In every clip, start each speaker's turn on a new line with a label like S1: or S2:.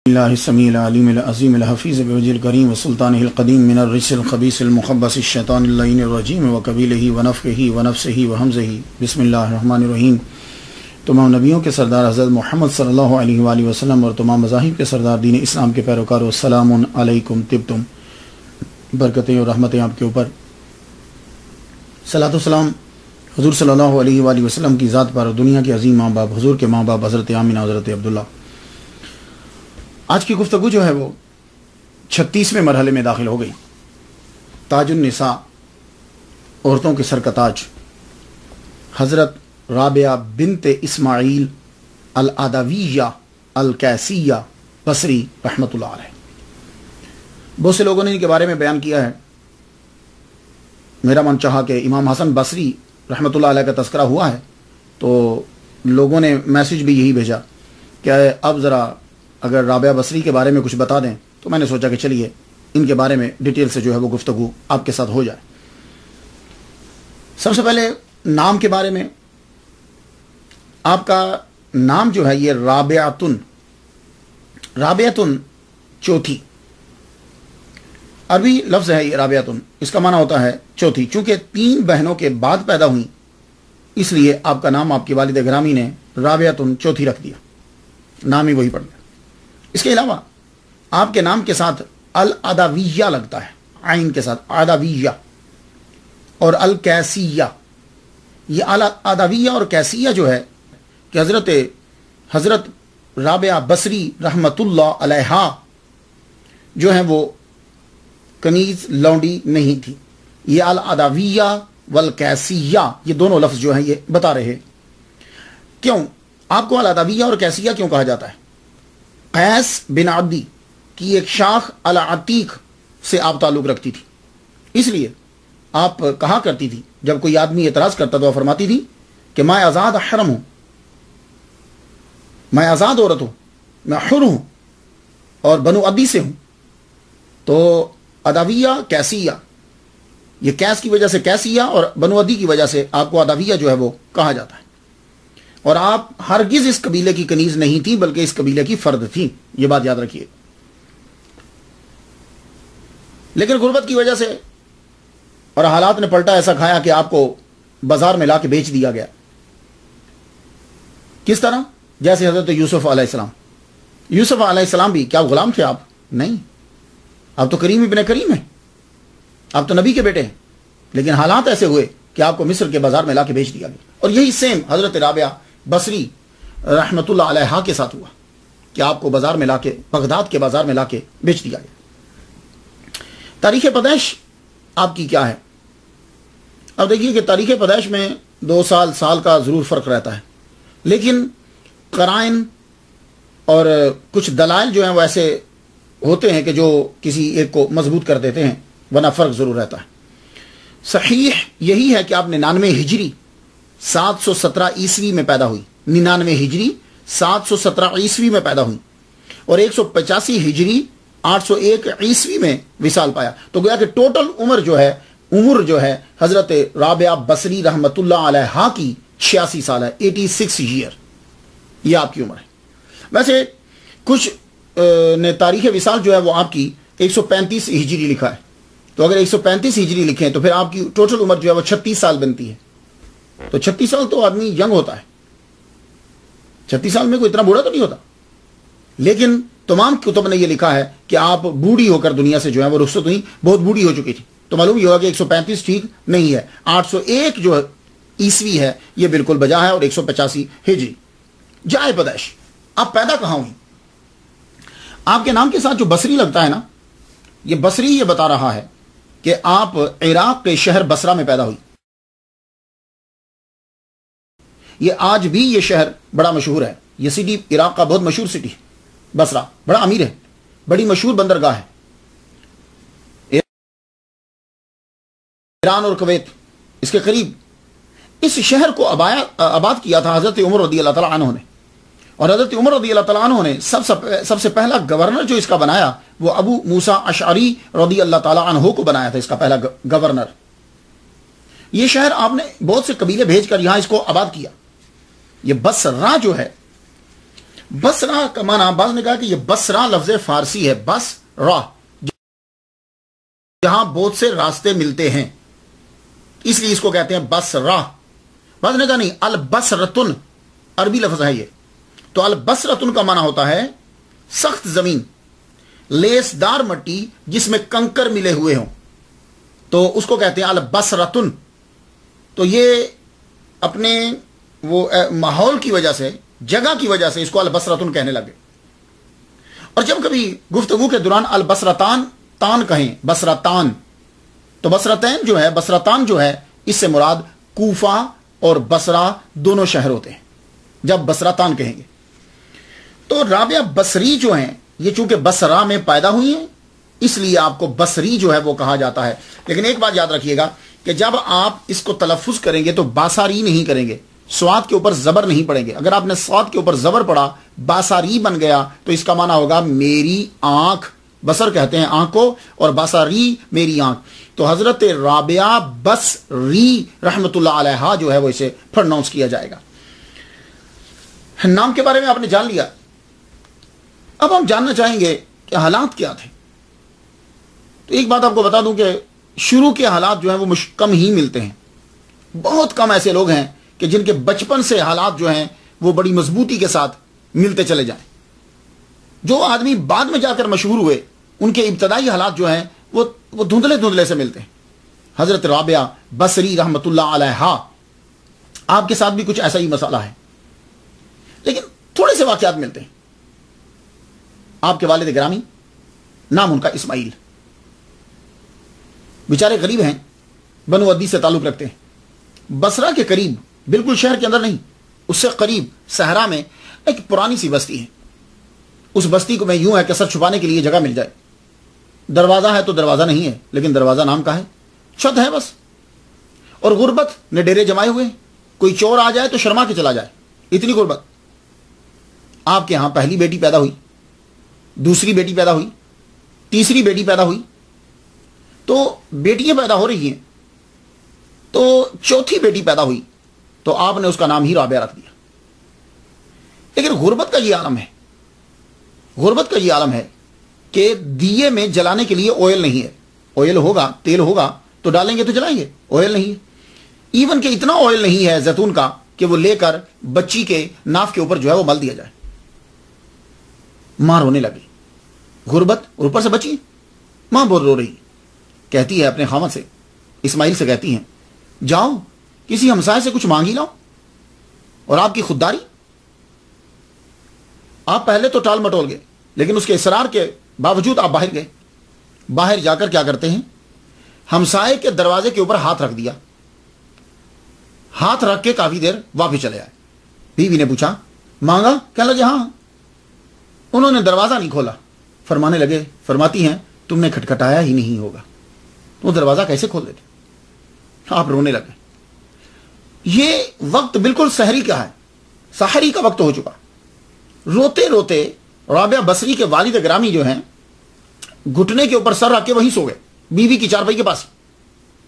S1: اللہ السمیع العلیم العظیم الحفیظ بوجہ الکریم وسلطانہ القدیم من الرجس الخبیث المخبث الشیطان اللعین الرجیم وقبیلہ ونفخہ ونفسہ وہمزہ بسم اللہ الرحمن الرحیم۔ تمام نبیوں کے سردار حضرت محمد صلی اللہ علیہ وآلہ وسلم اور تمام مذاہب کے سردار دین اسلام کے پیروکاروں، السلام علیکم طبتم، برکتیں اور رحمتیں آپ کے اوپر۔ صلاۃ و سلام حضور صلی اللہ علیہ وآلہ وسلم کی ذات پر، دنیا کے عظیم ماں باپ، حضور کے ماں باپ حضرت آمنہ حضرت عبداللہ۔ آج کی گفتگو جو ہے وہ 36ویں مرحلے میں داخل ہو گئی۔ تاج النساء، عورتوں کے سر کا تاج، حضرت رابعہ بنت اسماعیل العدویہ الکیسیہ بصری رحمۃ اللہ علیہ۔ بہت سے لوگوں نے ان کے بارے میں بیان کیا ہے۔ میرا من چاہا کہ امام حسن بصری رحمۃ اللہ علیہ کا تذکرہ ہوا ہے تو لوگوں نے میسج بھی یہی بھیجا کہ اب ذرا اگر رابعہ بصری کے بارے میں کچھ بتا دیں، تو میں نے سوچا کہ چلیے ان کے بارے میں ڈیٹیل سے جو ہے وہ گفتگو آپ کے ساتھ ہو جائے۔ سب سے پہلے نام کے بارے میں، آپ کا نام جو ہے یہ رابعۃن، رابعۃن چوتھی عربی لفظ ہے یہ رابعۃن، اس کا معنی ہوتا ہے چوتھی۔ چونکہ 3 بہنوں کے بعد پیدا ہوئی، اس لیے آپ کا نام آپ کی والد گرامی نے رابعۃن چوتھی رکھ دیا، نام ہی وہی پڑ گیا۔ اس کے علاوہ آپ کے نام کے ساتھ العدویہ لگتا ہے، عین کے ساتھ عدویہ، اور الکیسیہ۔ یہ العدویہ اور کیسیہ جو ہے کہ حضرت رابعہ بصری رحمۃ اللہ علیہا جو ہیں وہ کنیز لونڈی نہیں تھی۔ یہ العدویہ والکیسیہ، یہ دونوں لفظ جو ہیں یہ بتا رہے ہیں۔ کیوں آپ کو العدویہ اور کیسیہ کیوں کہا جاتا ہے؟ قیس بن عدی کی ایک شاخ العتیق سے آپ تعلق رکھتی تھی، اس لیے آپ کہا کرتی تھی، جب کوئی آدمی اعتراض کرتا تو فرماتی تھی کہ میں آزاد حرم ہوں، میں آزاد عورت ہوں، میں حر ہوں اور بنو عدی سے ہوں۔ تو عدویہ کیسیہ، یہ کیس کی وجہ سے کیسیہ اور بنو عدی کی وجہ سے آپ کو عدویہ جو ہے وہ کہا جاتا ہے۔ اور آپ ہرگز اس قبیلے کی کنیز نہیں تھی، بلکہ اس قبیلے کی فرد تھی، یہ بات یاد رکھیے۔ لیکن غربت کی وجہ سے اور حالات نے پلٹا ایسا کھایا کہ آپ کو بازار میں لا کے بیچ دیا گیا۔ کس طرح؟ جیسے حضرت یوسف علیہ السلام۔ یوسف علیہ السلام بھی کیا غلام تھے آپ؟ نہیں، آپ تو کریم ابن کریم ہیں، آپ تو نبی کے بیٹے ہیں، لیکن حالات ایسے ہوئے کہ آپ کو مصر کے بازار میں لا کے بیچ دیا گیا۔ اور یہی سیم حضرت رابعہ بصری رحمۃ اللہ علیہ کے ساتھ ہوا کہ آپ کو بازار میں لا کے، بغداد کے بازار میں لا کے بیچ دیا گیا۔ تاریخ پیدائش آپ کی کیا ہے؟ اب دیکھیے کہ تاریخ پیدائش میں 2 سال کا ضرور فرق رہتا ہے، لیکن قرائن اور کچھ دلائل جو ہیں وہ ایسے ہوتے ہیں کہ جو کسی ایک کو مضبوط کر دیتے ہیں، ورنہ فرق ضرور رہتا ہے۔ صحیح یہی ہے کہ آپ 99 ہجری 717 عیسوی میں پیدا ہوئی، 99 ہجری 717 عیسوی میں پیدا ہوئی، اور 185 ہجری 801 عیسوی میں وصال پایا۔ تو گویا کہ ٹوٹل عمر جو ہے حضرت رابعہ بصری رحمۃ اللہ علیہ کی 86 سال ہے، 86 ایئر، یہ آپ کی عمر ہے۔ ویسے کچھ نے تاریخ وصال جو ہے وہ آپ کی 135 ہجری لکھا ہے، تو اگر 135 ہجری لکھیں تو پھر آپ کی ٹوٹل عمر جو ہے وہ 36 سال بنتی ہے۔ تو 36 سال تو آدمی ینگ ہوتا ہے، 36 سال میں کوئی اتنا بوڑھا تو نہیں ہوتا، لیکن تمام کتب نے یہ لکھا ہے کہ آپ بوڑھی ہو کر دنیا سے جو ہے وہ رخصت ہوئی، بہت بوڑھی ہو چکی تھی۔ تو معلوم یہ ہوگا کہ 135 ٹھیک نہیں ہے، 801 جو عیسوی ہے یہ بالکل بجا ہے، اور 185 ہجری۔ جائے پیدائش، آپ پیدا کہاں ہوئی؟ آپ کے نام کے ساتھ جو بصری لگتا ہے نا، یہ بصری یہ بتا رہا ہے کہ آپ عراق کے شہر بصرہ میں پیدا ہوئی۔ یہ آج بھی یہ شہر بڑا مشہور ہے، یہ سٹی عراق کا بہت مشہور سٹی ہے، بصرہ بڑا امیر ہے، بڑی مشہور بندرگاہ ہے۔ ایران اور کویت اس کے قریب اس شہر کو آباد کیا تھا حضرت عمر رضی اللہ تعالیٰ عنہ نے، اور حضرت عمر رضی اللہ تعالیٰ عنہ نے سب سے پہلا گورنر جو اس کا بنایا وہ ابو موسیٰ اشعری رضی اللہ تعالیٰ عنہ کو بنایا تھا، اس کا پہلا گورنر۔ یہ شہر آپ نے بہت سے قبیلے بھیج کر یہاں اس کو آباد کیا۔ یہ بصرہ جو ہے بصرہ کا معنی بعض نے کہا کہ یہ بصرہ لفظ فارسی ہے، بس را، جہاں بہت سے راستے ملتے ہیں اس لیے اس کو کہتے ہیں بصرہ۔ بعض نے کہا نہیں، البصرتن عربی لفظ ہے یہ، تو البصرتن کا معنی ہوتا ہے سخت زمین، لیسدار مٹی جس میں کنکر ملے ہوئے ہوں، تو اس کو کہتے ہیں البصرتن۔ تو یہ اپنے وہ ماحول کی وجہ سے، جگہ کی وجہ سے اس کو البصرتن کہنے لگے۔ اور جب کبھی گفتگو کے دوران البصرتان تان کہیں، بصرتان، تو بصرتین جو ہے، بصرتان جو ہے، اس سے مراد کوفہ اور بصرہ دونوں شہر ہوتے ہیں جب بصرتان کہیں گے۔ تو رابعہ بصری جو ہیں یہ چونکہ بصرہ میں پیدا ہوئی ہیں اس لیے آپ کو بصری جو ہے وہ کہا جاتا ہے۔ لیکن ایک بات یاد رکھیے گا کہ جب آپ اس کو تلفظ کریں گے تو باساری نہیں کریں گے، سواد کے اوپر زبر نہیں پڑیں گے۔ اگر آپ نے سواد کے اوپر زبر پڑا، باساری بن گیا، تو اس کا معنی ہوگا میری آنکھ، بصر کہتے ہیں آنکھ کو، اور باساری میری آنکھ۔ تو حضرت رابعہ بصری رحمت اللہ علیہا جو ہے وہ اسے پروناؤنس کیا جائے گا۔ نام کے بارے میں آپ نے جان لیا، اب ہم جاننا چاہیں گے کہ حالات کیا تھے۔ تو ایک بات آپ کو بتا دوں کہ شروع کے حالات جو ہیں وہ کم ہی ملتے ہیں، بہت کم ایسے لوگ ہیں کہ جن کے بچپن سے حالات جو ہیں وہ بڑی مضبوطی کے ساتھ ملتے چلے جائیں۔ جو آدمی بعد میں جا کر مشہور ہوئے ان کے ابتدائی حالات جو ہیں وہ دھندلے دھندلے سے ملتے ہیں۔ حضرت رابعہ بصری رحمت اللہ علیہا، آپ کے ساتھ بھی کچھ ایسا ہی مسئلہ ہے، لیکن تھوڑے سے واقعات ملتے ہیں۔ آپ کے والد گرامی، نام ان کا اسماعیل، بیچارے غریب ہیں، بنو عدی سے تعلق رکھتے ہیں، بصرہ کے قریب، بالکل شہر کے اندر نہیں، اس سے قریب صحرا میں ایک پرانی سی بستی ہے۔ اس بستی کو میں یوں ہے کہ سر چھپانے کے لیے جگہ مل جائے، دروازہ ہے تو دروازہ نہیں ہے، لیکن دروازہ نام کا ہے، چھت ہے بس، اور غربت نے ڈیرے جمائے ہوئے، کوئی چور آ جائے تو شرما کے چلا جائے، اتنی غربت۔ آپ کے ہاں پہلی بیٹی پیدا ہوئی، دوسری بیٹی پیدا ہوئی، تیسری بیٹی پیدا ہوئی، تو بیٹیاں پیدا ہو رہی ہیں، تو چوتھی بیٹی پیدا ہوئی تو آپ نے اس کا نام ہی رابعہ رکھ دیا۔ لیکن غربت کا یہ عالم ہے، غربت کا یہ عالم ہے کہ دیے میں جلانے کے لیے آئل نہیں ہے۔ آئل ہوگا، تیل ہوگا تو ڈالیں گے تو جلائیں گے، آئل نہیں ہے۔ ایون کہ اتنا آئل نہیں ہے زیتون کا کہ وہ لے کر بچی کے ناف کے اوپر جو ہے وہ مل دیا جائے۔ ماں رونے لگی، غربت، اور اوپر سے بچی، ماں بہت رو رہی، کہتی ہے اپنے خاوند سے، اسماعیل سے کہتی ہیں، جاؤ کسی ہمسائے سے کچھ مانگی لاؤ۔ اور آپ کی خودداری، آپ پہلے تو ٹال مٹول گئے، لیکن اس کے اصرار کے باوجود آپ باہر گئے۔ باہر جا کر کیا کرتے ہیں، ہمسائے کے دروازے کے اوپر ہاتھ رکھ دیا، ہاتھ رکھ کے کافی دیر واپس چلے آئے۔ بیوی نے پوچھا، مانگا؟ کہنے لگے ہاں۔ انہوں نے دروازہ نہیں کھولا، فرمانے لگے، فرماتی ہیں تم نے کھٹکھٹایا ہی نہیں ہوگا، وہ دروازہ کیسے کھول دیتے؟ آپ رونے لگے۔ یہ وقت بالکل سحری کا ہے، سحری کا وقت ہو چکا۔ روتے روتے رابعہ بصری کے والد گرامی جو ہیں گھٹنے کے اوپر سر رکھ کے وہیں سو گئے، بیوی کی چارپائی کے پاس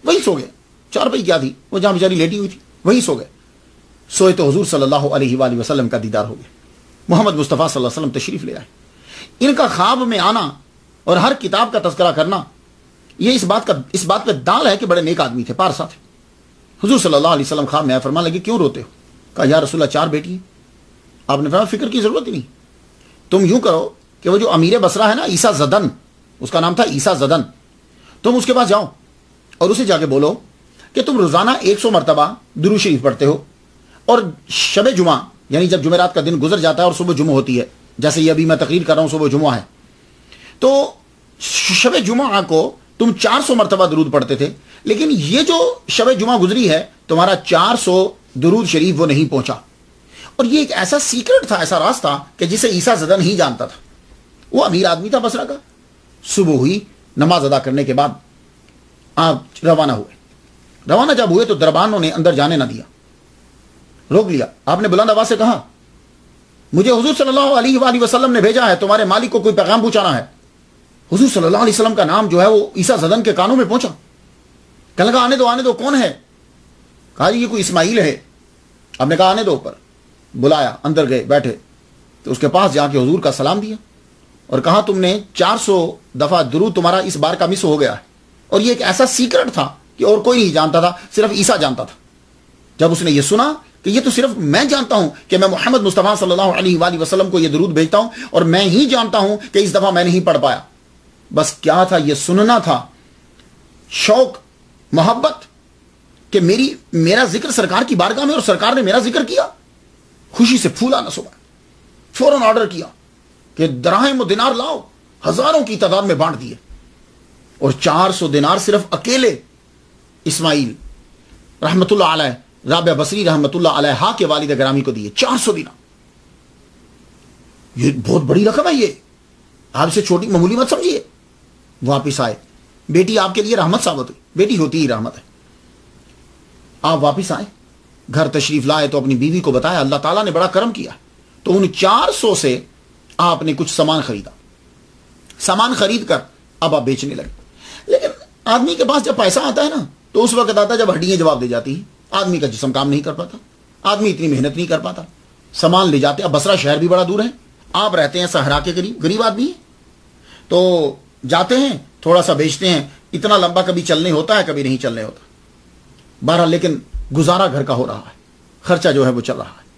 S1: وہیں سو گئے۔ چارپائی کیا تھی، وہ جہاں بیچاری لیٹی ہوئی تھی وہیں سو گئے۔ سوئے تو حضور صلی اللہ علیہ وآلہ وسلم کا دیدار ہو گیا، محمد مصطفیٰ صلی اللہ علیہ وسلم تشریف لے آئے۔ ان کا خواب میں آنا اور ہر کتاب کا تذکرہ کرنا، یہ اس بات پہ دال ہے کہ بڑے نیک آدمی تھے، پارسا تھے۔ حضور صلی اللہ علیہ وسلم خواب میں آئے، فرمانے لگے کیوں روتے ہو؟ کہا یا رسول اللہ 4 بیٹی ہیں۔ آپ نے فرمایا فکر کی ضرورت ہی نہیں، تم یوں کرو کہ وہ جو امیر بصرہ ہے نا، عیسیٰ زدن، اس کا نام تھا عیسیٰ زدن، تم اس کے پاس جاؤ اور اسے جا کے بولو کہ تم روزانہ 100 مرتبہ درود شریف پڑھتے ہو، اور شب جمعہ یعنی جب جمعرات کا دن گزر جاتا ہے اور صبح جمعہ ہوتی ہے، جیسے یہ ابھی میں تقریر کر رہا ہوں صبح جمعہ ہے، تو شب جمعہ کو تم 400 مرتبہ درود پڑھتے تھے، لیکن یہ جو شب جمعہ گزری ہے تمہارا 400 درود شریف وہ نہیں پہنچا۔ اور یہ ایک ایسا سیکرٹ تھا، ایسا راز تھا کہ جسے عیسیٰ زدن ہی جانتا تھا۔ وہ امیر آدمی تھا بصرہ کا۔ صبح ہوئی، نماز ادا کرنے کے بعد آپ روانہ ہوئے۔ روانہ جب ہوئے تو دربانوں نے اندر جانے نہ دیا، روک لیا۔ آپ نے بلند آواز سے کہا، مجھے حضور صلی اللہ علیہ وآلہ وسلم نے بھیجا ہے، تمہارے مالک کو کوئی پیغام پہنچانا ہے۔ حضور صلی اللہ علیہ وسلم کا نام جو ہے وہ عیسیٰ زدن کے کانوں میں پہنچا۔ کہنے لگا آنے دو، کون ہے؟ کہا جی یہ کوئی اسماعیل ہے۔ آپ نے کہا آنے دو، اوپر بلایا، اندر گئے، بیٹھے۔ تو اس کے پاس جا کے حضور کا سلام دیا اور کہا تم نے 400 دفعہ درود تمہارا اس بار کا مس ہو گیا ہے. اور یہ ایک ایسا سیکرٹ تھا کہ اور کوئی نہیں جانتا تھا, صرف عیسیٰ جانتا تھا. جب اس نے یہ سنا کہ یہ تو صرف میں جانتا ہوں کہ میں محمد مصطفیٰ صلی اللہ علیہ وآلہ وسلم کو یہ درود بھیجتا ہوں اور میں ہی جانتا ہوں کہ اس دفعہ میں نہیں پڑھ پایا. بس کیا تھا, یہ سننا تھا, شوق, محبت کہ میرا ذکر سرکار کی بارگاہ میں اور سرکار نے میرا ذکر کیا. خوشی سے پھولا نہ صبح, فوراً آرڈر کیا کہ دراہم و دینار لاؤ, ہزاروں کی تعداد میں بانٹ دیے. اور 400 دینار صرف اکیلے اسماعیل رحمت اللہ علیہ, رابعہ بصری رحمت اللہ علیہ کے والد گرامی کو دیے. 400 دینار, یہ بہت بڑی رقم ہے. یہ آپ اسے چھوٹی معمولی مت سمجھیے. واپس آئے, بیٹی آپ کے لیے رحمت ثابت ہوئی, بیٹی ہوتی ہی رحمت ہے. آپ واپس آئے, گھر تشریف لائے تو اپنی بیوی کو بتایا اللہ تعالیٰ نے بڑا کرم کیا. تو ان 400 سے آپ نے کچھ سامان خریدا, سامان خرید کر اب آپ بیچنے لگے. لیکن آدمی کے پاس جب پیسہ آتا ہے نا تو اس وقت آتا ہے جب ہڈیاں جواب دے جاتی ہیں, آدمی کا جسم کام نہیں کر پاتا, آدمی اتنی محنت نہیں کر پاتا. سامان لے جاتے, اب بصرہ شہر بھی بڑا دور ہے, آپ رہتے ہیں صحرا کے قریب, غریب آدمی ہیں, تو جاتے ہیں تھوڑا سا بیچتے ہیں. اتنا لمبا کبھی چلنے ہوتا ہے کبھی نہیں چلنے ہوتا. بہرحال لیکن گزارا گھر کا ہو رہا ہے, خرچہ جو ہے وہ چل رہا ہے,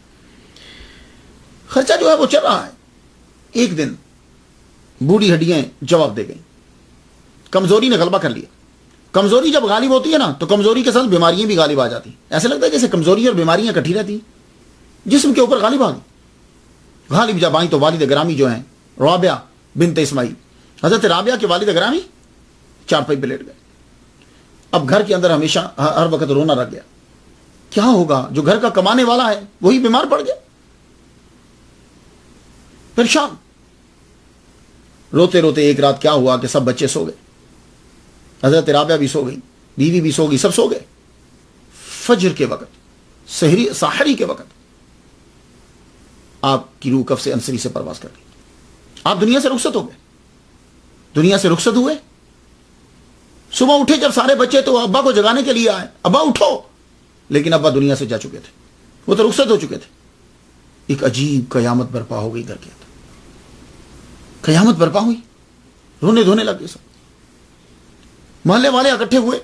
S1: خرچہ جو ہے وہ چل رہا ہے. ایک دن بوڑھی ہڈیاں جواب دے گئیں, کمزوری نے غلبہ کر لیا. کمزوری جب غالب ہوتی ہے نا تو کمزوری کے ساتھ بیماریاں بھی غالب آ جاتی ہیں. ایسے لگتا ہے جیسے کمزوری اور بیماریاں اکٹھی رہتی ہیں, جسم کے اوپر غالب آ گئی. غالب جب آئیں تو والد گرامی جو ہیں رابعہ بنت اسماعیل, حضرت رابعہ کے والد گرامی چارپائی پہ لیٹ گئے. اب گھر کے اندر ہمیشہ ہر وقت رونا رہ گیا. کیا ہوگا, جو گھر کا کمانے والا ہے وہی بیمار پڑ گیا, پریشان. روتے روتے ایک رات کیا ہوا کہ سب بچے سو گئے, حضرت رابعہ بھی سو گئی, بیوی بھی سو گئی, سب سو گئے. فجر کے وقت, سحری کے وقت آپ کی روح کف سے انصری سے پرواز کر گئی. آپ دنیا سے رخصت ہو گئے, دنیا سے رخصت ہوئے. صبح اٹھے جب سارے بچے تو ابا کو جگانے کے لیے آئے, ابا اٹھو, لیکن ابا دنیا سے جا چکے تھے, وہ تو رخصت ہو چکے تھے. ایک عجیب قیامت برپا ہو گئی گھر کے اندر, قیامت برپا ہوئی. رونے دھونے لگ گئے سب, محلے والے اکٹھے ہوئے.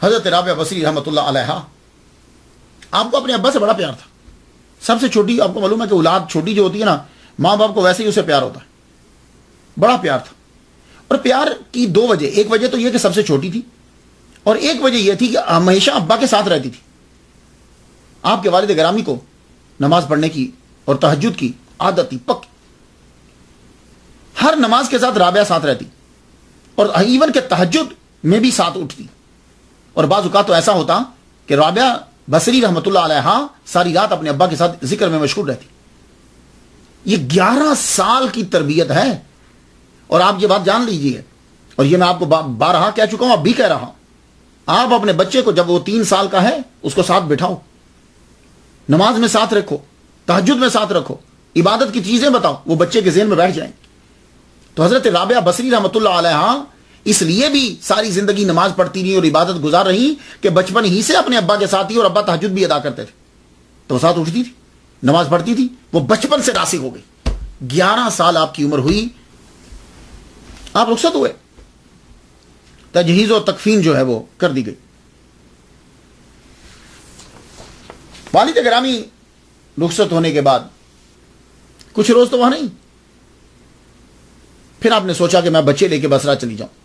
S1: حضرت رابعہ بصری رحمت اللہ علیہ, آپ کو اپنے ابا سے بڑا پیار تھا. سب سے چھوٹی, آپ کو معلوم ہے کہ اولاد چھوٹی جو ہوتی ہے نا, ماں باپ کو ویسے ہی اسے پیار ہوتا ہے, بڑا پیار تھا. اور پیار کی 2 وجہ, ایک وجہ تو یہ کہ سب سے چھوٹی تھی, اور ایک وجہ یہ تھی کہ ہمیشہ ابا کے ساتھ رہتی تھی. آپ کے والد گرامی کو نماز پڑھنے کی اور تہجد کی عادت تھی پکی. ہر نماز کے ساتھ رابعہ ساتھ رہتی, اور ایون کہ تہجد میں بھی ساتھ اٹھتی. اور بعض اوقات تو ایسا ہوتا کہ رابعہ بصری رحمت اللہ علیہ ساری رات اپنے ابا کے ساتھ ذکر میں مشغول رہتی. یہ 11 سال کی تربیت ہے. اور آپ یہ بات جان لیجئے, اور یہ میں آپ کو بارہا کہہ چکا ہوں, اب بھی کہہ رہا ہوں, آپ اپنے بچے کو جب وہ 3 سال کا ہے اس کو ساتھ بٹھاؤ, نماز میں ساتھ رکھو, تہجد میں ساتھ رکھو, عبادت کی چیزیں بتاؤ, وہ بچے کے ذہن میں بیٹھ جائیں. تو حضرت رابعہ بصری رحمت اللہ علیہ اس لیے بھی ساری زندگی نماز پڑھتی رہی اور عبادت گزار رہی کہ بچپن ہی سے اپنے ابا کے ساتھ ہی, اور ابا تہجد بھی ادا کرتے تھے تو ساتھ اٹھتی تھی, نماز پڑھتی تھی. وہ بچپن سے راسخ ہو گئی. 11 سال آپ کی عمر ہوئی, آپ رخصت ہوئے, تجہیز و تکفین جو ہے وہ کر دی گئی. والد گرامی رخصت ہونے کے بعد کچھ روز تو وہاں نہیں. پھر آپ نے سوچا کہ میں بچے لے کے بصرہ چلی جاؤں,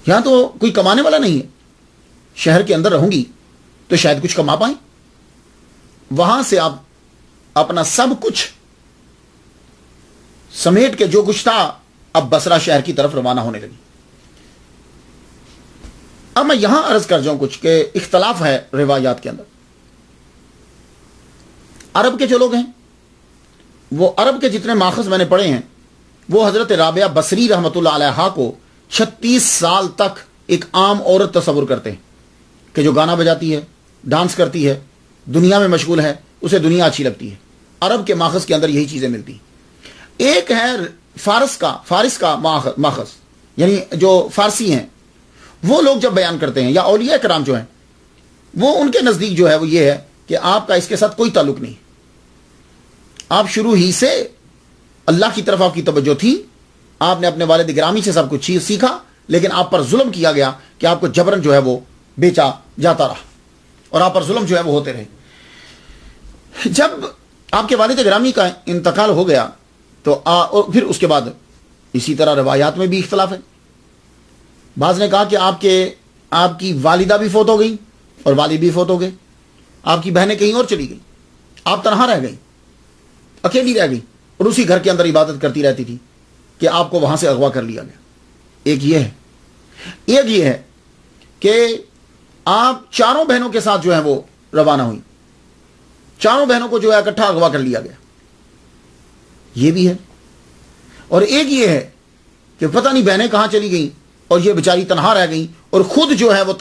S1: یہاں تو کوئی کمانے والا نہیں ہے, شہر کے اندر رہوں گی تو شاید کچھ کما پائیں. وہاں سے آپ اپنا سب کچھ سمیٹ کے جو کچھ تھا اب بصرہ شہر کی طرف روانہ ہونے لگی. اب میں یہاں عرض کر جاؤں کچھ کہ اختلاف ہے روایات کے اندر. عرب کے جو لوگ ہیں, وہ عرب کے جتنے ماخذ میں نے پڑھے ہیں, وہ حضرت رابعہ بصری رحمت اللہ علیہ کو 36 سال تک ایک عام عورت تصور کرتے ہیں کہ جو گانا بجاتی ہے, ڈانس کرتی ہے, دنیا میں مشغول ہے, اسے دنیا اچھی لگتی ہے. عرب کے ماخذ کے اندر یہی چیزیں ملتی ہیں. ایک ہے فارس کا ماخذ, یعنی جو فارسی ہیں وہ لوگ جب بیان کرتے ہیں, یا اولیاء کرام جو ہیں, وہ ان کے نزدیک جو ہے وہ یہ ہے کہ آپ کا اس کے ساتھ کوئی تعلق نہیں. آپ شروع ہی سے اللہ کی طرف آپ کی توجہ تھی, آپ نے اپنے والد گرامی سے سب کچھ سیکھا, لیکن آپ پر ظلم کیا گیا کہ آپ کو جبرن جو ہے وہ بیچا جاتا رہا اور آپ پر ظلم جو ہے وہ ہوتے رہے. جب آپ کے والد گرامی کا انتقال ہو گیا تو اور پھر اس کے بعد اسی طرح روایات میں بھی اختلاف ہے. بعض نے کہا کہ آپ کی والدہ بھی فوت ہو گئی اور والد بھی فوت ہو گئے, آپ کی بہنیں کہیں اور چلی گئی, آپ تنہا رہ گئی, اکیلی رہ گئی اور اسی گھر کے اندر عبادت کرتی رہتی تھی کہ آپ کو وہاں سے اغوا کر لیا گیا. ایک یہ ہے کہ آپ چاروں بہنوں کے ساتھ جو ہے وہ روانہ ہوئی, چاروں بہنوں کو جو ہے اکٹھا اغوا کر لیا گیا, یہ بھی ہے. اور ایک یہ ہے کہ پتہ نہیں بہنیں کہاں چلی گئیں اور یہ بیچاری تنہا رہ گئیں اور خود جو ہے وہ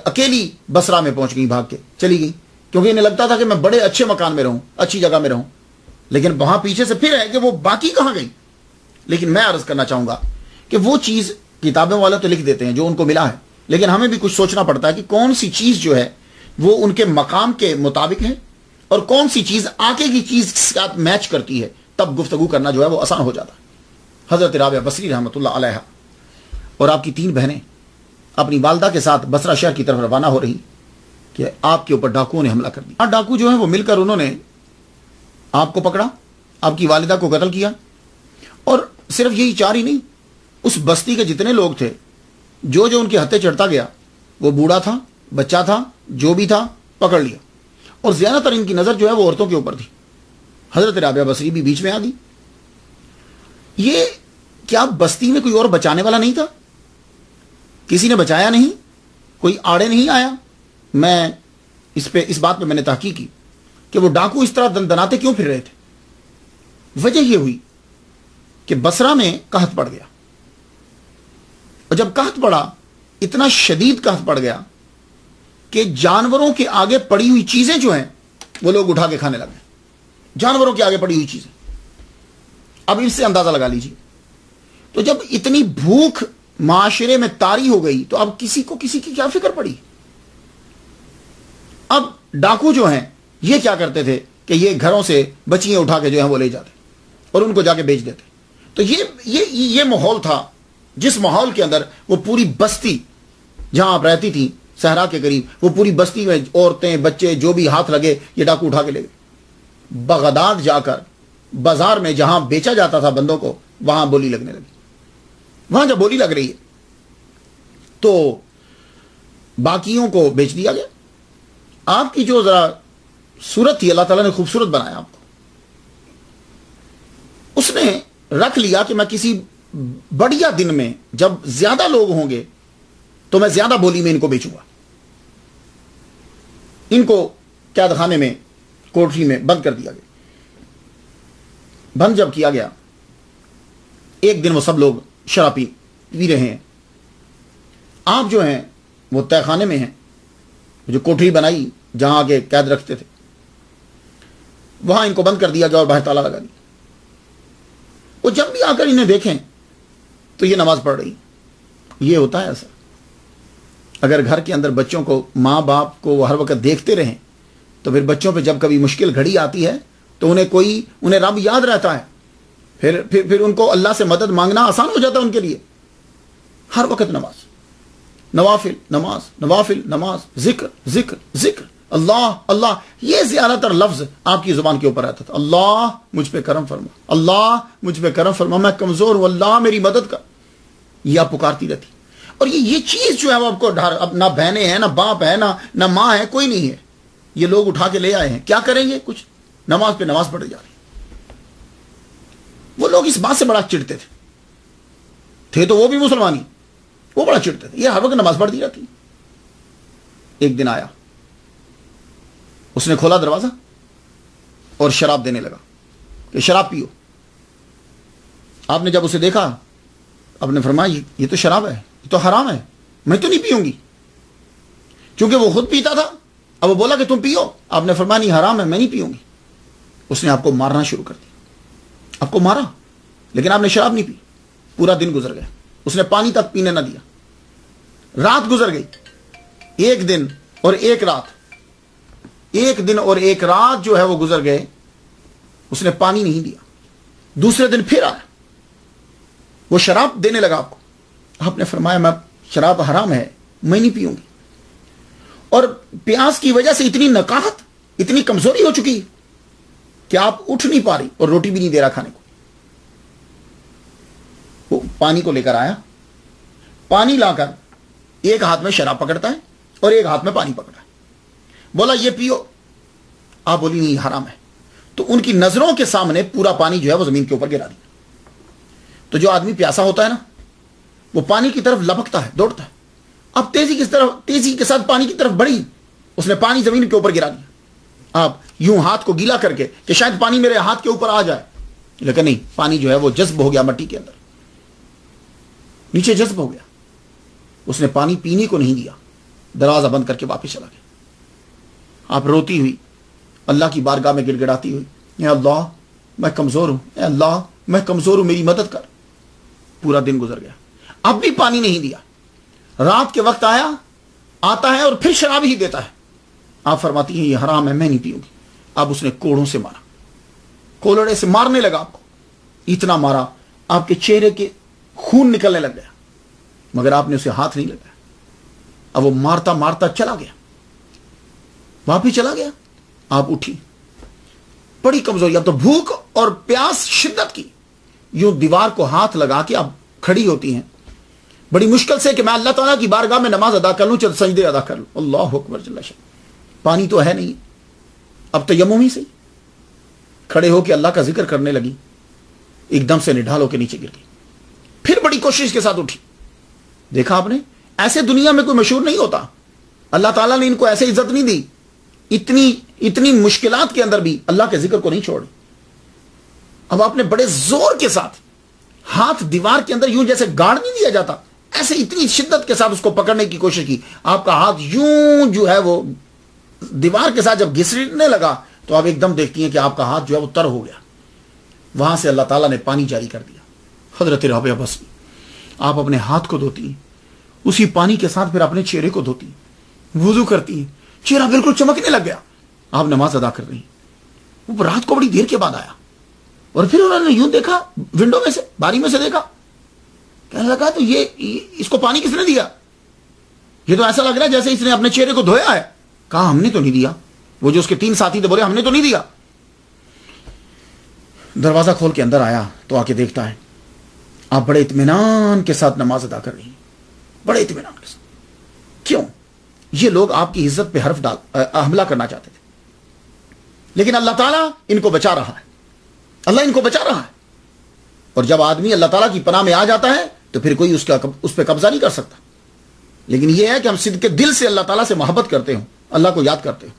S1: اکیلی بصرہ میں پہنچ گئیں, بھاگ کے چلی گئیں, کیونکہ انہیں لگتا تھا کہ میں بڑے اچھے مکان میں رہوں, اچھی جگہ میں رہوں, لیکن وہاں پیچھے سے پھر ہے کہ وہ باقی کہاں گئی. لیکن میں عرض کرنا چاہوں گا کہ وہ چیز کتابوں والا تو لکھ دیتے ہیں جو ان کو ملا ہے, لیکن ہمیں بھی کچھ سوچنا پڑتا ہے کہ کون سی چیز جو ہے وہ ان کے مقام کے مطابق ہے اور کون سی چیز آگے کی چیز کے ساتھ میچ کرتی ہے, تب گفتگو کرنا جو ہے وہ آسان ہو جاتا ہے. حضرت رابعہ بصری رحمۃ اللہ علیہ اور آپ کی 3 بہنیں اپنی والدہ کے ساتھ بصرہ شہر کی طرف روانہ ہو رہی کہ آپ کے اوپر ڈاکوؤں نے حملہ کر دیا. ڈاکو جو ہے وہ مل کر انہوں نے آپ کو پکڑا, آپ کی والدہ کو قتل کیا, اور صرف یہی 4 ہی نہیں, اس بستی کے جتنے لوگ تھے جو ان کے ہتھے چڑھتا گیا, وہ بوڑھا تھا, بچہ تھا, جو بھی تھا, پکڑ لیا. اور زیادہ تر ان کی نظر جو ہے وہ عورتوں کے اوپر تھی. حضرت رابعہ بصری بھی بیچ میں آ گئی. یہ کیا بستی میں کوئی اور بچانے والا نہیں تھا؟ کسی نے بچایا نہیں, کوئی آڑے نہیں آیا. میں اس بات پہ میں نے تحقیق کی کہ وہ ڈاکو اس طرح دندناتے کیوں پھر رہے تھے. وجہ یہ ہوئی کہ بصرہ میں قحط پڑ گیا, اور جب قحط پڑا, اتنا شدید قحط پڑ گیا کہ جانوروں کے آگے پڑی ہوئی چیزیں جو ہیں وہ لوگ اٹھا کے کھانے لگے. جانوروں کے آگے پڑی ہوئی چیزیں, اب اس سے اندازہ لگا لیجیے. تو جب اتنی بھوک معاشرے میں طاری ہو گئی تو اب کسی کی کیا فکر پڑی. اب ڈاکو جو ہیں یہ کیا کرتے تھے کہ یہ گھروں سے بچیاں اٹھا کے جو ہیں وہ لے جاتے اور ان کو جا کے بیچ دیتے. تو یہ ماحول تھا جس ماحول کے اندر وہ پوری بستی جہاں آپ رہتی تھی صحرا کے قریب, وہ پوری بستی میں عورتیں بچے جو بھی ہاتھ لگے یہ ڈاکو اٹھا کے لے گئے. بغداد جا کر بازار میں جہاں بیچا جاتا تھا بندوں کو, وہاں بولی لگنے لگی. وہاں جب بولی لگ رہی ہے تو باقیوں کو بیچ دیا گیا. آپ کی جو ذرا صورت تھی اللہ تعالیٰ نے خوبصورت بنایا آپ کو, اس نے رکھ لیا کہ میں کسی بڑھیا دن میں جب زیادہ لوگ ہوں گے تو میں زیادہ بولی میں ان کو بیچوں گا. ان کو قید خانے میں کوٹری میں بند کر دیا گیا. بند جب کیا گیا, ایک دن وہ سب لوگ شراب پی رہے ہیں. آپ جو ہیں وہ تہ خانے میں ہیں, جو کوٹری بنائی جہاں آگے قید رکھتے تھے, وہاں ان کو بند کر دیا گیا اور باہر تالا لگا دیا. وہ جب بھی آ کر انہیں دیکھیں تو یہ نماز پڑھ رہی. یہ ہوتا ہے ایسا, اگر گھر کے اندر بچوں کو ماں باپ کو وہ ہر وقت دیکھتے رہیں تو پھر بچوں پہ جب کبھی مشکل گھڑی آتی ہے تو انہیں رب یاد رہتا ہے, پھر ان کو اللہ سے مدد مانگنا آسان ہو جاتا ہے ان کے لیے. ہر وقت نماز, نوافل نماز, نوافل نماز, ذکر ذکر ذکر, اللہ اللہ. یہ زیادہ تر لفظ آپ کی زبان کے اوپر آتا تھا. اللہ مجھ پہ کرم فرما, اللہ مجھ پہ کرم فرما, میں کمزور ہوں, اللہ میری مدد کر. یہ آپ پکارتی رہتی. اور یہ چیز جو ہے وہ آپ کو اب نہ بہنیں ہیں, نہ باپ ہے, نہ ماں ہے, کوئی نہیں ہے. یہ لوگ اٹھا کے لے آئے ہیں, کیا کریں گے؟ کچھ نماز پہ نماز پڑھ جا رہی. وہ لوگ اس بات سے بڑا چڑھتے تھے تو وہ بھی مسلمانی, وہ بڑا چڑھتے تھے. یہ ہر وقت نماز پڑھتی رہتی. ایک دن آیا, اس نے کھولا دروازہ اور شراب دینے لگا کہ شراب پیو. آپ نے جب اسے دیکھا, آپ نے فرمایا یہ تو شراب ہے, یہ تو حرام ہے, میں تو نہیں پیوں گی. چونکہ وہ خود پیتا تھا, اب وہ بولا کہ تم پیو. آپ نے فرمایا نہیں حرام ہے, میں نہیں پیوں گی. اس نے آپ کو مارنا شروع کر دیا. آپ کو مارا, لیکن آپ نے شراب نہیں پی. پورا دن گزر گیا, اس نے پانی تک پینے نہ دیا. رات گزر گئی, ایک دن اور ایک رات جو ہے وہ گزر گئے. اس نے پانی نہیں دیا. دوسرے دن پھر آیا, وہ شراب دینے لگا آپ کو. آپ نے فرمایا میں شراب حرام ہے, میں نہیں پیوں گی. اور پیاس کی وجہ سے اتنی نقاہت, اتنی کمزوری ہو چکی کہ آپ اٹھ نہیں پا رہی اور روٹی بھی نہیں دے رہا کھانے کو. وہ پانی کو لے کر آیا, پانی لا کر ایک ہاتھ میں شراب پکڑتا ہے اور ایک ہاتھ میں پانی پکڑا ہے. بولا یہ پیو. آپ بولی نہیں حرام ہے. تو ان کی نظروں کے سامنے پورا پانی جو ہے وہ زمین کے اوپر گرا دیا. تو جو آدمی پیاسا ہوتا ہے نا, وہ پانی کی طرف لپکتا ہے, دوڑتا ہے. اب تیزی کے ساتھ پانی کی طرف بڑھی, اس نے پانی زمین کے اوپر گرا دیا. آپ یوں ہاتھ کو گیلا کر کے کہ شاید پانی میرے ہاتھ کے اوپر آ جائے, لیکن نہیں, پانی جو ہے وہ جذب ہو گیا مٹی کے اندر, نیچے جذب ہو گیا. اس نے پانی پینے کو نہیں دیا, دروازہ بند کر کے واپس چلا گیا. آپ روتی ہوئی اللہ کی بارگاہ میں گڑ گڑاتی ہوئی, اے اللہ میں کمزور ہوں, اے اللہ میں کمزور ہوں, میری مدد کر. پورا دن گزر گیا, اب بھی پانی نہیں دیا. رات کے وقت آتا ہے اور پھر شراب ہی دیتا ہے. آپ فرماتی ہیں یہ حرام ہے, میں نہیں پیوں گی. اب اس نے کوڑوں سے مارا, کولڑے سے مارنے لگا آپ کو. اتنا مارا آپ کے چہرے کے خون نکلنے لگ گیا, مگر آپ نے اسے ہاتھ نہیں لگایا. اب وہ مارتا مارتا چلا گیا, واپس چلا گیا. آپ اٹھی, بڑی کمزوری, اب تو بھوک اور پیاس شدت کی. یوں دیوار کو ہاتھ لگا کے اب کھڑی ہوتی ہیں بڑی مشکل سے کہ میں اللہ تعالیٰ کی بارگاہ میں نماز ادا کر لوں, چند سجدے ادا کر لوں. اللہ اکبر جل شان. پانی تو ہے نہیں, اب تیمم ہی سے کھڑے ہو کے اللہ کا ذکر کرنے لگی. ایک دم سے نڈھال ہو کے نیچے گر گئی. پھر بڑی کوشش کے ساتھ اٹھی. دیکھا آپ نے, ایسے دنیا میں کوئی مشہور نہیں ہوتا. اللہ تعالیٰ نے ان کو ایسے عزت نہیں دی. اتنی مشکلات کے اندر بھی اللہ کے ذکر کو نہیں چھوڑ. اب آپ نے بڑے زور کے ساتھ ہاتھ دیوار کے اندر یوں جیسے گاڑ نہیں دیا جاتا, ایسے اتنی شدت کے ساتھ اس کو پکڑنے کی کوشش کی. آپ کا ہاتھ یوں جو ہے وہ دیوار کے ساتھ جب گھسنے لگا تو آپ ایک دم دیکھتی ہیں کہ آپ کا ہاتھ جو ہے وہ تر ہو گیا. وہاں سے اللہ تعالیٰ نے پانی جاری کر دیا. حضرت رابعہ بس آپ اپنے ہاتھ کو دھوتی ہیں, اسی پانی کے ساتھ پھر اپنے چہرے کو دھوتی ہیں, وضو کرتی ہیں, چہرہ بالکل چمکنے لگ گیا. آپ نماز ادا کر رہی ہیں. وہ رات کو بڑی دیر کے بعد آیا اور پھر انہوں نے یوں دیکھا, ونڈو میں سے, باری میں سے دیکھا, کہنے لگا تو یہ اس کو پانی کس نے دیا؟ یہ تو ایسا لگ رہا ہے جیسے اس نے اپنے چہرے کو دھویا ہے. کہا ہم نے تو نہیں دیا. وہ جو اس کے 3 ساتھی تھے بولے ہم نے تو نہیں دیا. دروازہ کھول کے اندر آیا تو آ کے دیکھتا ہے آپ بڑے اطمینان کے ساتھ نماز ادا کر رہی ہیں, بڑے اطمینان کے ساتھ. کیوں؟ یہ لوگ آپ کی عزت پہ حملہ کرنا چاہتے تھے, لیکن اللہ تعالیٰ ان کو بچا رہا ہے. اللہ ان کو بچا رہا ہے. اور جب آدمی اللہ تعالیٰ کی پناہ میں آ جاتا ہے تو پھر کوئی اس پہ قبضہ نہیں کر سکتا. لیکن یہ ہے کہ ہم صدق کے دل سے اللہ تعالیٰ سے محبت کرتے ہوں, اللہ کو یاد کرتے ہوں.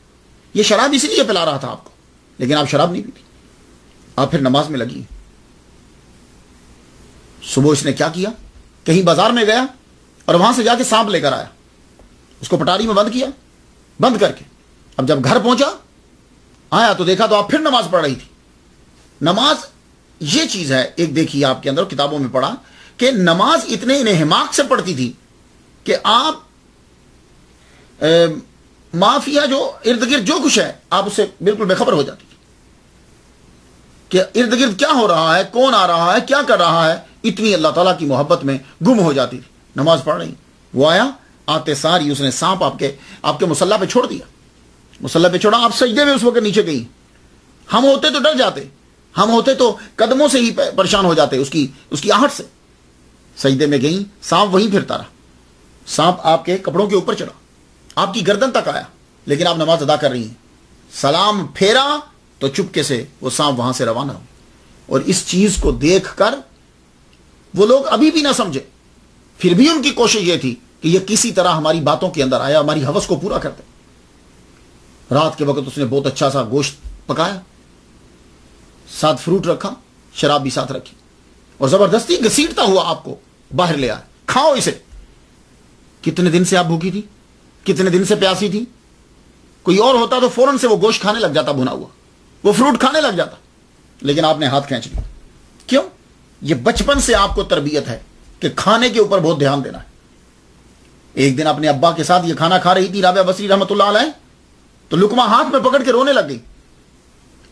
S1: یہ شراب اس لیے پلا رہا تھا آپ کو, لیکن آپ شراب نہیں پیتی. آپ پھر نماز میں لگی. صبح اس نے کیا کیا, کہیں بازار میں گیا اور وہاں سے جا کے سانپ لے کر آیا, اس کو پٹاری میں بند کیا, بند کر کے اب جب گھر پہنچا آیا تو دیکھا تو آپ پھر نماز پڑھ رہی تھی. نماز یہ چیز ہے, ایک دیکھیے آپ کے اندر کتابوں میں پڑھا کہ نماز اتنے انہماک سے پڑھتی تھی کہ آپ معافیا جو ارد گرد جو کچھ ہے آپ اس سے بالکل بے خبر ہو جاتی تھی کہ ارد گرد کیا ہو رہا ہے, کون آ رہا ہے, کیا کر رہا ہے. اتنی اللہ تعالیٰ کی محبت میں گم ہو جاتی تھی. نماز پڑھ رہی, وہ آیا, آتے ساری اس نے سانپ آپ کے مصلی پہ چھوڑ دیا. مصلی پہ چھوڑا, آپ سجدے میں اس وقت نیچے گئی. ہم ہوتے تو ڈر جاتے, ہم ہوتے تو قدموں سے ہی پریشان ہو جاتے اس کی آہٹ سے. سجدے میں گئی, سانپ وہیں پھرتا رہا. سانپ آپ کے کپڑوں کے اوپر چڑھا, آپ کی گردن تک آیا, لیکن آپ نماز ادا کر رہی ہیں. سلام پھیرا تو چپکے سے وہ سانپ وہاں سے روانہ ہو. اور اس چیز کو دیکھ کر وہ لوگ ابھی بھی نہ سمجھے, پھر بھی ان کی کوشش یہ تھی کہ یہ کسی طرح ہماری باتوں کے اندر آیا, ہماری ہوس کو پورا کرتے. رات کے وقت اس نے بہت اچھا سا گوشت پکایا, ساتھ فروٹ رکھا, شراب بھی ساتھ رکھی, اور زبردستی گھسیٹتا ہوا آپ کو باہر لے آیا, کھاؤ اسے. کتنے دن سے آپ بھوکی تھی, کتنے دن سے پیاسی تھی. کوئی اور ہوتا تو فوراً سے وہ گوشت کھانے لگ جاتا, بھنا ہوا, وہ فروٹ کھانے لگ جاتا, لیکن آپ نے ہاتھ کھینچ لیا. کیوں؟ یہ بچپن سے آپ کو تربیت ہے کہ کھانے کے اوپر بہت دھیان دینا ہے. ایک دن اپنے ابا کے ساتھ یہ کھانا کھا رہی تھی رابعہ بصری رحمۃ اللہ علیہ, تو لقمہ ہاتھ میں پکڑ کے رونے لگ گئی.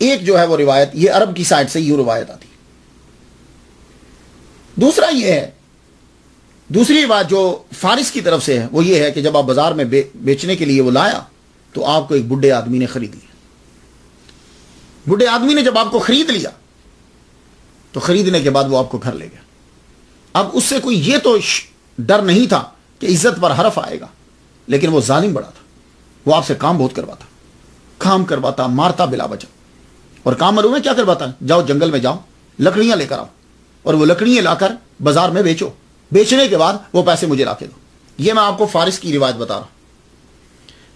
S1: ایک جو ہے وہ روایت یہ عرب کی سائڈ سے یہ روایت آتی، دوسرا یہ ہے، دوسری بات جو فارس کی طرف سے ہے وہ یہ ہے کہ جب آپ بازار میں بیچنے کے لیے وہ لایا تو آپ کو ایک بڈھے آدمی نے خرید لیا. بڈھے آدمی نے جب آپ کو خرید لیا تو خریدنے کے بعد وہ آپ کو گھر لے گیا. اب اس سے کوئی یہ تو ڈر نہیں تھا کہ عزت پر حرف آئے گا، لیکن وہ ظالم بڑا تھا. وہ آپ سے کام بہت کرواتا، کام کرواتا، مارتا بلا وجہ. اور کام معلوم ہے کیا کرواتا ہے؟ جاؤ جنگل میں جاؤ، لکڑیاں لے کر آؤ اور وہ لکڑیاں لا کر بازار میں بیچو، بیچنے کے بعد وہ پیسے مجھے لا کے دو. یہ میں آپ کو فارس کی روایت بتا رہا ہوں.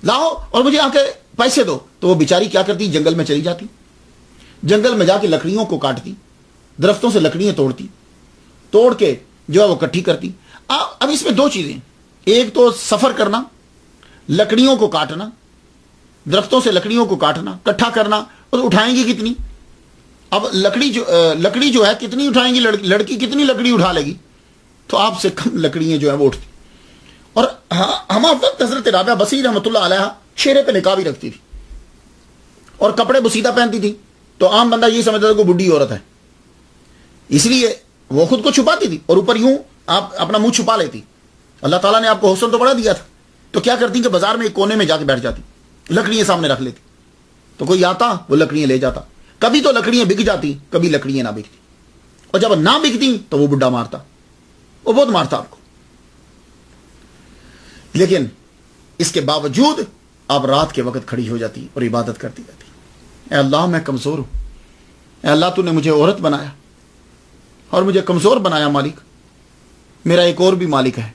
S1: لاؤ اور مجھے آ کے پیسے دو. تو وہ بیچاری کیا کرتی؟ جنگل میں چلی جاتی، جنگل میں جا کے لکڑیوں کو کاٹتی، درختوں سے لکڑیاں توڑتی، توڑ کے جو ہے وہ کٹھی کرتی. اب اس میں دو چیزیں، ایک تو سفر کرنا، لکڑیوں کو کاٹنا، درختوں سے لکڑیوں کو کاٹنا، کٹھا کرنا، اور اٹھائیں گی کتنی؟ اب لکڑی جو ہے کتنی اٹھائیں گی؟ لڑکی کتنی لکڑی اٹھا لے گی؟ تو آپ سے کم لکڑیاں جو ہے وہ اٹھتی. اور ہم وقت حضرت رابعہ بصری رحمۃ اللہ علیہ چہرے پہ نقاب ہی رکھتی تھی اور کپڑے بسیدہ پہنتی تھی، تو عام بندہ یہ سمجھتا تھا کہ بڈھی عورت ہے، اس لیے وہ خود کو چھپاتی تھی اور اوپر یوں آپ اپنا منہ چھپا لیتی. اللہ تعالیٰ نے آپ کو حسن تو بڑا دیا تھا، تو کیا کرتی کہ بازار میں ایک کونے میں جا کے بیٹھ جاتی، لکڑیاں سامنے رکھ لیتی، تو کوئی آتا وہ لکڑیاں لے جاتا. کبھی تو لکڑیاں بک جاتی، کبھی لکڑیاں نہ بکتی، اور جب نہ بکتی تو وہ بڈھا مارتا، وہ بہت مارتا آپ کو. لیکن اس کے باوجود آپ رات کے وقت کھڑی ہو جاتی اور عبادت کرتی رہتی. اے اللہ میں کمزور ہوں، اے اللہ تو نے مجھے عورت بنایا اور مجھے کمزور بنایا مالک. میرا ایک اور بھی مالک ہے،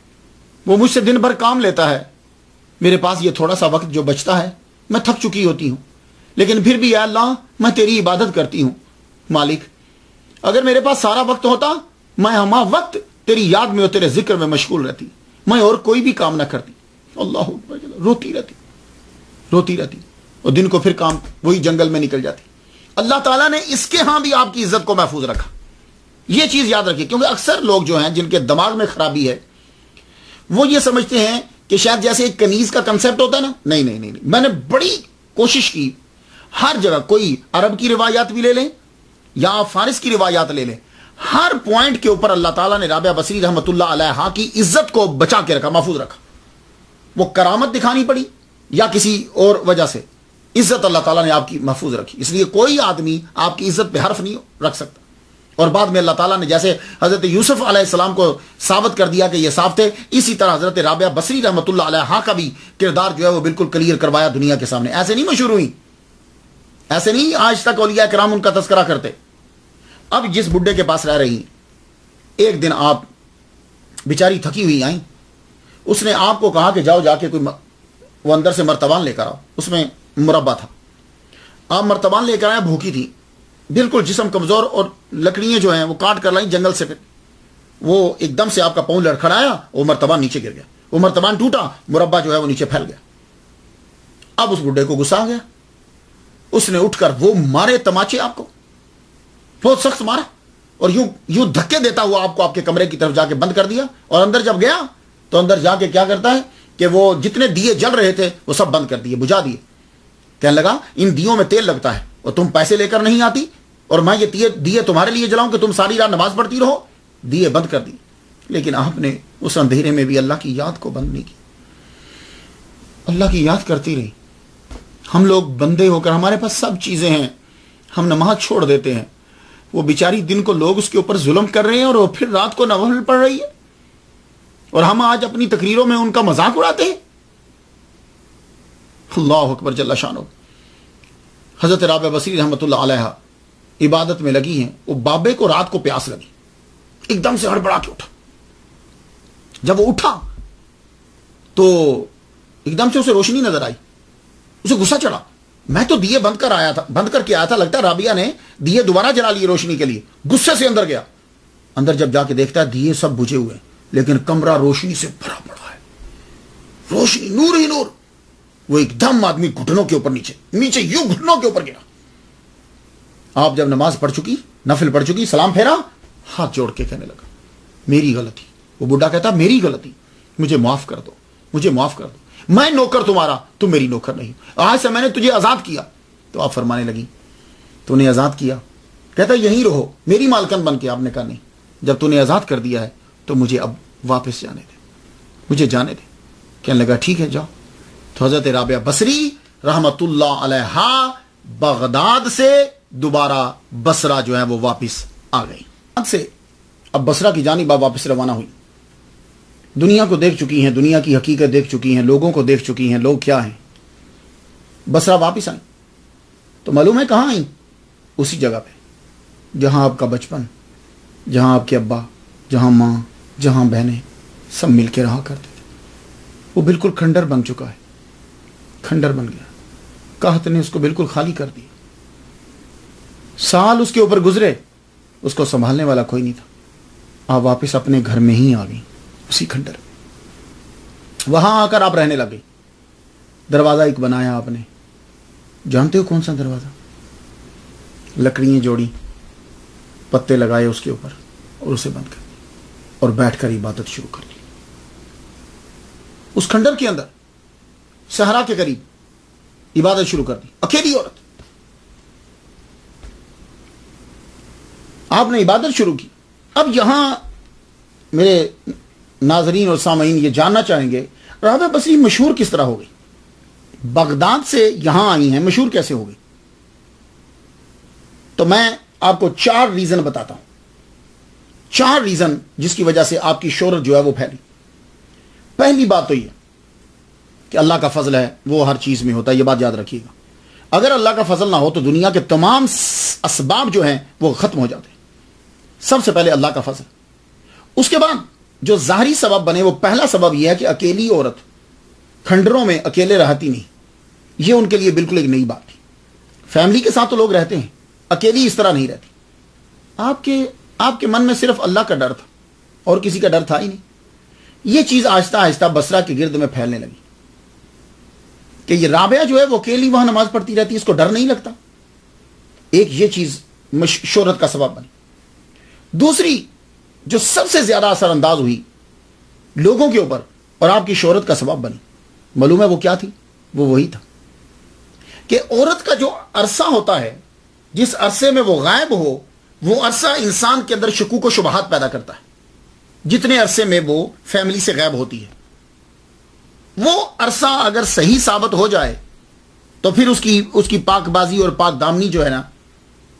S1: وہ مجھ سے دن بھر کام لیتا ہے، میرے پاس یہ تھوڑا سا وقت جو بچتا ہے میں تھک چکی ہوتی ہوں، لیکن پھر بھی اے اللہ میں تیری عبادت کرتی ہوں. مالک اگر میرے پاس سارا وقت ہوتا میں ہما وقت تیری یاد میں اور تیرے ذکر میں مشغول رہتی، میں اور کوئی بھی کام نہ کرتی. اللہ روتی رہتی اور دن کو پھر کام وہی جنگل میں نکل جاتی. اللہ تعالیٰ نے اس کے ہاں بھی آپ کی عزت کو محفوظ رکھا. یہ چیز یاد رکھیے، کیونکہ اکثر لوگ جو ہیں جن کے دماغ میں خرابی ہے وہ یہ سمجھتے ہیں کہ شاید جیسے ایک کنیز کا کنسپٹ ہوتا ہے نا. نہیں، میں نے بڑی کوشش کی ہر جگہ، کوئی عرب کی روایات بھی لے لیں یا فارس کی روایات لے لیں، ہر پوائنٹ کے اوپر اللہ تعالیٰ نے رابعہ بصری رحمۃ اللہ علیہا کی عزت کو بچا کے رکھا، محفوظ رکھا. وہ کرامت دکھانی پڑی یا کسی اور وجہ سے، عزت اللہ تعالیٰ نے آپ کی محفوظ رکھی. اس لیے کوئی آدمی آپ کی عزت پہ حرف نہیں رکھ سکتا. اور بعد میں اللہ تعالیٰ نے جیسے حضرت یوسف علیہ السلام کو ثابت کر دیا کہ یہ صاف تھے، اسی طرح حضرت رابعہ بصری رحمۃ اللہ علیہا کا بھی کردار جو ہے وہ بالکل کلیئر کروایا دنیا کے سامنے. ایسے نہیں مشہور ہوئی، ایسے نہیں آج تک اولیاء کرام ان کا تذکرہ کرتے. اب جس بڈھے کے پاس رہ رہی ہیں، ایک دن آپ بیچاری تھکی ہوئی آئیں، اس نے آپ کو کہا کہ جاؤ جا کے کوئی وہ اندر سے مرتبان لے کر آؤ. اس میں مربع تھا، آپ مرتبان لے کر آئے. بھوکی تھی، بالکل جسم کمزور، اور لکڑیاں جو ہیں وہ کاٹ کر لائیں جنگل سے. پھر وہ ایک دم سے آپ کا پاؤں لڑکھڑایا، وہ مرتبان نیچے گر گیا، وہ مرتبان ٹوٹا، مربع جو ہے وہ نیچے پھیل گیا. اب اس بڈھے کو غصہ آ گیا، اس نے اٹھ کر وہ مارے تماچے، آپ کو بہت سخت مارا، اور یوں دھکے دیتا ہوا آپ کو آپ کے کمرے کی طرف جا کے بند کر دیا. اور اندر جب گیا تو اندر جا کے کیا کرتا ہے کہ وہ جتنے دیے جل رہے تھے وہ سب بند کر دیے، بجھا دیے. کہنے لگا ان دیوں میں تیل لگتا ہے اور تم پیسے لے کر نہیں آتی، اور میں یہ دیے تمہارے لیے جلاؤں کہ تم ساری رات نماز پڑھتی رہو. دیے بند کر دی. لیکن آپ نے اس اندھیرے میں بھی اللہ کی یاد کو بند نہیں کی، اللہ کی یاد کرتی رہی. ہم لوگ بندے ہو کر ہمارے پاس سب چیزیں ہیں، ہم نماز چھوڑ دیتے ہیں. وہ بیچاری دن کو لوگ اس کے اوپر ظلم کر رہے ہیں اور وہ پھر رات کو نوافل پڑھ رہی ہے، اور ہم آج اپنی تقریروں میں ان کا مذاق اڑاتے ہیں. اللہ اکبر جل شانہ. حضرت رابعہ بصری رحمۃ اللہ علیہا عبادت میں لگی ہیں. وہ بابے کو رات کو پیاس لگی، ایک دم سے ہڑبڑا کے اٹھا. جب وہ اٹھا تو ایک دم سے اسے روشنی نظر آئی. اسے غصہ چڑھا، میں تو دیے بند کر کے آیا تھا، لگتا ہے رابعہ نے دیے دوبارہ جلا لیے روشنی کے لیے. غصے سے اندر گیا. اندر جب جا کے دیکھتا ہے دیے سب بجھے ہوئے ہیں، لیکن کمرہ روشنی سے بھرا پڑا ہے، روشنی، نور ہی نور. وہ ایک دم آدمی گھٹنوں کے اوپر نیچے یوں گھٹنوں کے اوپر گرا. آپ جب نماز پڑھ چکی، نفل پڑھ چکی، سلام پھیرا، ہاتھ جوڑ کے کہنے لگا میری غلطی. وہ بڈھا کہتا میری غلطی، مجھے معاف کر دو، مجھے معاف کر دو. میں نوکر تمہارا، تم میری نوکر نہیں، آج سے میں نے تجھے آزاد کیا۔ تو آپ فرمانے لگی تو نے آزاد کیا؟ کہتا یہیں رہو میری مالکن بن کے۔ آپ نے کہا نہیں، جب تو نے آزاد کر دیا ہے تو مجھے اب واپس جانے دے، مجھے جانے دے۔ کہنے لگا ٹھیک ہے جاؤ۔ تو حضرت رابعہ بصری رحمت اللہ علیہا بغداد سے دوبارہ بصرہ جو ہے وہ واپس آ گئی۔ سے اب بصرہ کی جانب واپس روانہ ہوئی۔ دنیا کو دیکھ چکی ہیں، دنیا کی حقیقت دیکھ چکی ہیں، لوگوں کو دیکھ چکی ہیں، لوگ کیا ہیں۔ بصرہ واپس آئیں تو معلوم ہے کہاں آئیں؟ اسی جگہ پہ جہاں آپ کا بچپن، جہاں آپ کے ابا، جہاں ماں، جہاں بہنیں سب مل کے رہا کرتے تھے۔ وہ بالکل کھنڈر بن چکا ہے، کھنڈر بن گیا۔ قحط نے اس کو بالکل خالی کر دیا۔ سال اس کے اوپر گزرے، اس کو سنبھالنے والا کوئی نہیں تھا۔ آپ واپس اپنے گھر میں ہی آ گئی، اسی کھنڈر میں۔ وہاں آ کر آپ رہنے لگے۔ دروازہ ایک بنایا آپ نے، جانتے ہو کون سا دروازہ؟ لکڑیاں جوڑی، پتے لگائے اس کے اوپر اور اسے بند کر دیا اور بیٹھ کر عبادت شروع کر دی۔ اس کھنڈر کے اندر صحرا کے قریب عبادت شروع کر دی، اکیلی عورت۔ آپ نے عبادت شروع کی۔ اب یہاں میرے ناظرین اور سامعین یہ جاننا چاہیں گے رابعہ بصری مشہور کس طرح ہو گئی؟ بغداد سے یہاں آئی ہیں، مشہور کیسے ہو گئی؟ تو میں آپ کو 4 ریزن بتاتا ہوں، 4 ریزن جس کی وجہ سے آپ کی شہرت جو ہے وہ پھیلی۔ پہلی بات تو یہ کہ اللہ کا فضل ہے، وہ ہر چیز میں ہوتا ہے، یہ بات یاد رکھیے گا۔ اگر اللہ کا فضل نہ ہو تو دنیا کے تمام اسباب جو ہیں وہ ختم ہو جاتے ہیں۔ سب سے پہلے اللہ کا فضل، اس کے بعد جو ظاہری سبب بنے، وہ پہلا سبب یہ ہے کہ اکیلی عورت کھنڈروں میں اکیلے رہتی نہیں، یہ ان کے لیے بالکل ایک نئی بات تھی۔ فیملی کے ساتھ تو لوگ رہتے ہیں، اکیلی اس طرح نہیں رہتی۔ آپ کے من میں صرف اللہ کا ڈر تھا اور کسی کا ڈر تھا ہی نہیں۔ یہ چیز آہستہ آہستہ بصرہ کے گرد میں پھیلنے لگی کہ یہ رابعہ جو ہے وہ اکیلی وہاں نماز پڑھتی رہتی ہے، اس کو ڈر نہیں لگتا۔ ایک یہ چیز شہرت کا سبب بنی۔ دوسری جو سب سے زیادہ اثر انداز ہوئی لوگوں کے اوپر اور آپ کی شہرت کا سبب بنی، معلوم ہے وہ کیا تھی؟ وہ وہی تھا کہ عورت کا جو عرصہ ہوتا ہے، جس عرصے میں وہ غائب ہو، وہ عرصہ انسان کے اندر شکوک و شبہات پیدا کرتا ہے۔ جتنے عرصے میں وہ فیملی سے غائب ہوتی ہے، وہ عرصہ اگر صحیح ثابت ہو جائے تو پھر اس کی پاک بازی اور پاک دامنی جو ہے نا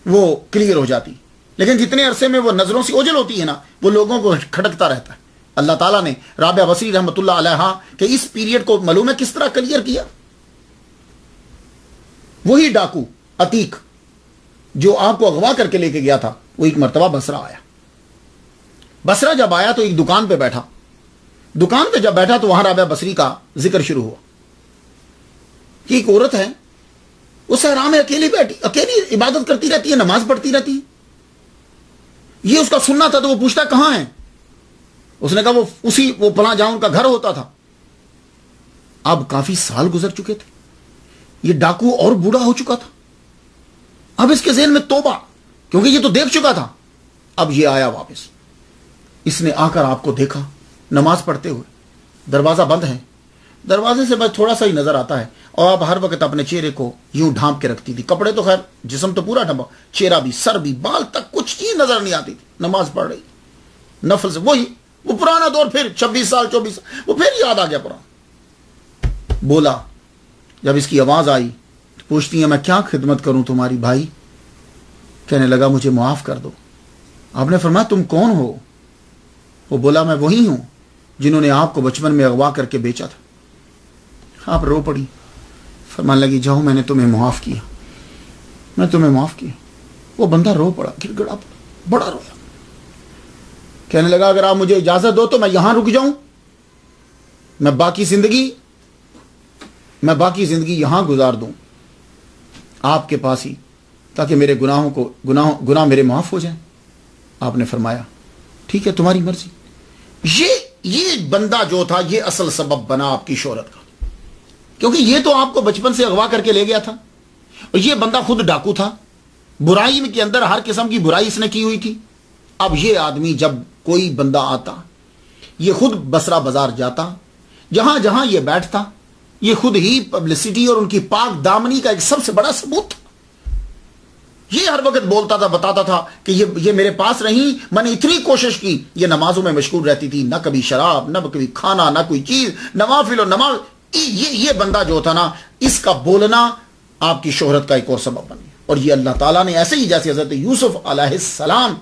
S1: وہ کلیئر ہو جاتی۔ لیکن جتنے عرصے میں وہ نظروں سے اوجھل ہوتی ہے نا، وہ لوگوں کو کھٹکتا رہتا ہے۔ اللہ تعالیٰ نے رابعہ بصری رحمت اللہ علیہا کہ اس پیریڈ کو معلوم ہے کس طرح کلیئر کیا؟ وہی ڈاکو عتیق جو آپ کو اغوا کر کے لے کے گیا تھا، وہ ایک مرتبہ بصرہ آیا۔ بصرہ جب آیا تو ایک دکان پہ بیٹھا۔ دکان پہ جب بیٹھا تو وہاں رابعہ بصری کا ذکر شروع ہوا کہ ایک عورت ہے، وہ صحرا میں اکیلی بیٹھی، اکیلی عبادت کرتی رہتی ہے، نماز پڑھتی رہتی ہے۔ یہ اس کا سننا تھا تو وہ پوچھتا کہاں ہے؟ اس نے کہا وہ فلاں جہاں ان کا گھر ہوتا تھا۔ اب کافی سال گزر چکے تھے، یہ ڈاکو اور بوڑھا ہو چکا تھا۔ اب اس کے ذہن میں توبہ، کیونکہ یہ تو دیکھ چکا تھا۔ اب یہ آیا واپس، اس نے آ کر آپ کو دیکھا نماز پڑھتے ہوئے، دروازہ بند ہے، دروازے سے بس تھوڑا سا ہی نظر آتا ہے، اور آپ ہر وقت اپنے چہرے کو یوں ڈھانپ کے رکھتی تھی۔ کپڑے تو خیر، جسم تو پورا ڈھانپا، چہرہ بھی، سر بھی، بال تک کچھ چیز نظر نہیں آتی تھی۔ نماز پڑھ رہی نفل سے، وہ پرانا دور، پھر 26 سال 24 سال وہ پھر یاد آ گیا پرانا۔ بولا، جب اس کی آواز آئی تو پوچھتی ہے میں کیا خدمت کروں تمہاری بھائی؟ کہنے لگا مجھے معاف کر دو۔ آپ نے فرمایا تم کون ہو؟ وہ بولا میں وہی ہوں جنہوں نے آپ کو بچپن میں اغوا کر کے بیچا تھا۔ آپ رو پڑی، فرمان لگی جاؤ میں نے تمہیں معاف کیا، میں تمہیں معاف کیا۔ وہ بندہ رو پڑا، گر گڑا پڑا، بڑا رویا۔ کہنے لگا اگر آپ مجھے اجازت دو تو میں یہاں رک جاؤں، میں باقی زندگی یہاں گزار دوں آپ کے پاس ہی، تاکہ میرے گناہ میرے معاف ہو جائیں۔ آپ نے فرمایا ٹھیک ہے تمہاری مرضی۔ یہ بندہ جو تھا یہ اصل سبب بنا آپ کی شہرت کا، کیونکہ یہ تو آپ کو بچپن سے اغوا کر کے لے گیا تھا، اور یہ بندہ خود ڈاکو تھا، برائی کے اندر ہر قسم کی برائی اس نے کی ہوئی تھی۔ اب یہ آدمی جب کوئی بندہ آتا، یہ خود بصرہ بازار جاتا، جہاں جہاں یہ بیٹھتا، یہ خود ہی پبلسٹی اور ان کی پاک دامنی کا ایک سب سے بڑا ثبوت تھا. یہ ہر وقت بولتا تھا، بتاتا تھا کہ یہ میرے پاس رہیں، میں نے اتنی کوشش کی. یہ نمازوں میں مشغول رہتی تھی، نہ کبھی شراب، نہ کبھی کھانا، نہ کوئی چیز، نوافل اور نماز. یہ بندہ جو تھا نا، اس کا بولنا آپ کی شہرت کا ایک اور سبب بن گیا. اور یہ اللہ تعالیٰ نے ایسے ہی جیسے حضرت یوسف علیہ السلام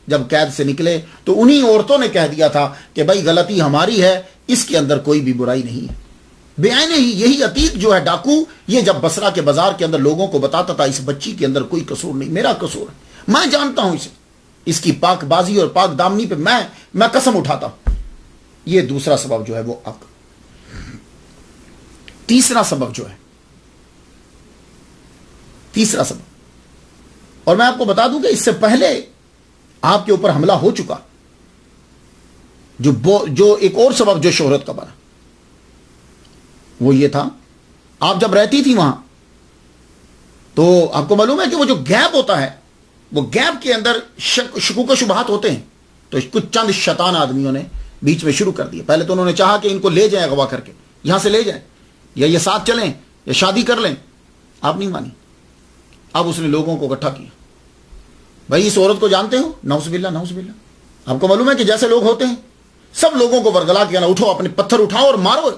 S1: جب قید سے نکلے تو انہی عورتوں نے کہہ دیا تھا کہ بھائی غلطی ہماری ہے، اس کے اندر کوئی بھی برائی نہیں ہے. بیان ہی یہی عتیق جو ہے ڈاکو، یہ جب بصرہ کے بازار کے اندر لوگوں کو بتاتا تھا اس بچی کے اندر کوئی قصور نہیں، میرا قصور ہے، میں جانتا ہوں اسے، اس کی پاک بازی اور پاک دامنی پہ میں قسم اٹھاتا ہوں. یہ دوسرا سبب جو ہے وہ آپ کا. تیسرا سبب جو ہے، تیسرا سبب، اور میں آپ کو بتا دوں کہ اس سے پہلے آپ کے اوپر حملہ ہو چکا، جو ایک اور سبب جو شہرت کا بنا، وہ یہ تھا آپ جب رہتی تھی وہاں تو آپ کو معلوم ہے کہ وہ جو گیپ ہوتا ہے، وہ گیپ کے اندر شکوک و شبہات ہوتے ہیں. تو کچھ چند شیطان آدمیوں نے بیچ میں شروع کر دیا. پہلے تو انہوں نے چاہا کہ ان کو لے جائیں اغوا کر کے، یہاں سے لے جائیں، یا یہ ساتھ چلیں یا شادی کر لیں. آپ نہیں مانی. اب اس نے لوگوں کو اکٹھا کیا. بھائی اس عورت کو جانتے ہو؟ نعوذ باللہ نعوذ باللہ. آپ کو معلوم ہے کہ جیسے لوگ ہوتے ہیں، سب لوگوں کو ورگلا کیا نا، اٹھو اپنے پتھر اٹھاؤ اور مارو.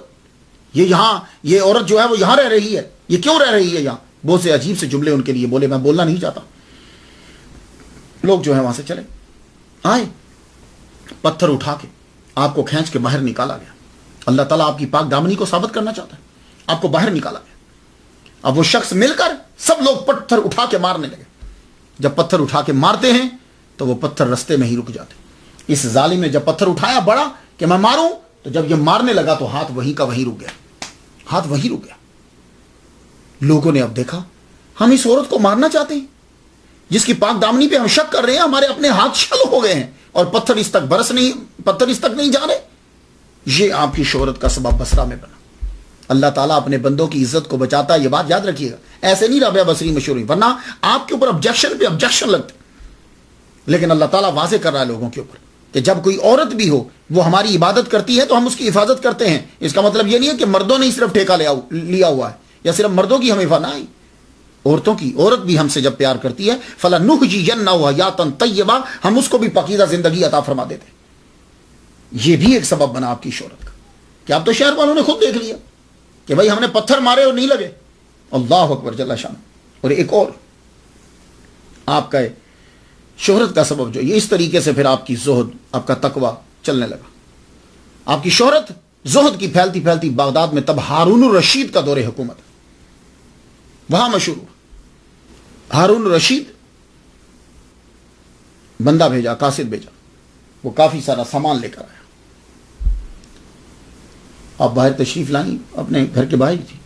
S1: یہ عورت جو ہے وہ یہاں رہ رہی ہے، یہ کیوں رہ رہی ہے یہاں؟ بہت سے عجیب سے جملے ان کے لیے بولے، میں بولنا نہیں چاہتا. لوگ جو ہے وہاں سے چلے آئے، پتھر اٹھا کے آپ کو کھینچ کے باہر نکالا گیا. اللہ تعالیٰ آپ کی پاک دامنی کو ثابت کرنا چاہتا ہے، آپ کو باہر نکالا گیا. اب وہ شخص مل کر سب لوگ پتھر اٹھا کے مارنے لگے. جب پتھر اٹھا کے مارتے ہیں تو وہ پتھر رستے میں ہی رک جاتے. اس ظالم نے جب پتھر اٹھایا بڑا کہ میں ماروں، تو جب یہ مارنے لگا تو ہاتھ وہیں کا وہیں رک گیا. ہاتھ وہیں رک گیا. لوگوں نے اب دیکھا ہم اس عورت کو مارنا چاہتے ہیں، جس کی پاک دامنی پہ ہم شک کر رہے ہیں، ہمارے اپنے ہاتھ شل ہو گئے ہیں اور پتھر اس تک نہیں جا رہے. یہ آپ کی شہرت کا سبب بصرہ میں بنا. اللہ تعالیٰ اپنے بندوں کی عزت کو بچاتا ہے، یہ بات یاد رکھیے گا. ایسے نہیں رابعہ بصری مشہور ہوئی، ورنہ آپ کے اوپر آبجیکشن پہ آبجیکشن لگتے. لیکن اللہ تعالیٰ واضح کر رہا ہے لوگوں کے اوپر کہ جب کوئی عورت بھی ہو وہ ہماری عبادت کرتی ہے تو ہم اس کی حفاظت کرتے ہیں. اس کا مطلب یہ نہیں ہے کہ مردوں نے صرف ٹھیکہ لیا ہوا ہے، یا صرف مردوں کی ہم حفاظت نہیں، عورت بھی ہم سے جب پیار کرتی ہے فَلَنُحْيِيَنَّهُ حَيَاةً طَيِّبَةً، ہم اس کو بھی پاکیزہ زندگی عطا فرما دیتے. یہ بھی ایک سبب بنا آپ کی شہرت کا کہ اب تو شہر والوں نے خود دیکھ لیا کہ بھائی ہم نے پتھر مارے اور نہیں لگے. اللہ اکبر جل شان. اور ایک اور آپ کا شہرت کا سبب جو یہ اس طریقے سے پھر آپ کی زہد، آپ کا تقوی چلنے لگا. آپ کی شہرت زہد کی پھیلتی پھیلتی بغداد میں تب ہارون الرشید کا دور حکومت وہاں مشہور ہوا. ہارون الرشید بندہ بھیجا، قاصد بھیجا، وہ کافی سارا سامان لے کر آیا. آپ باہر تشریف لائیں، اپنے گھر کے باہر تھی.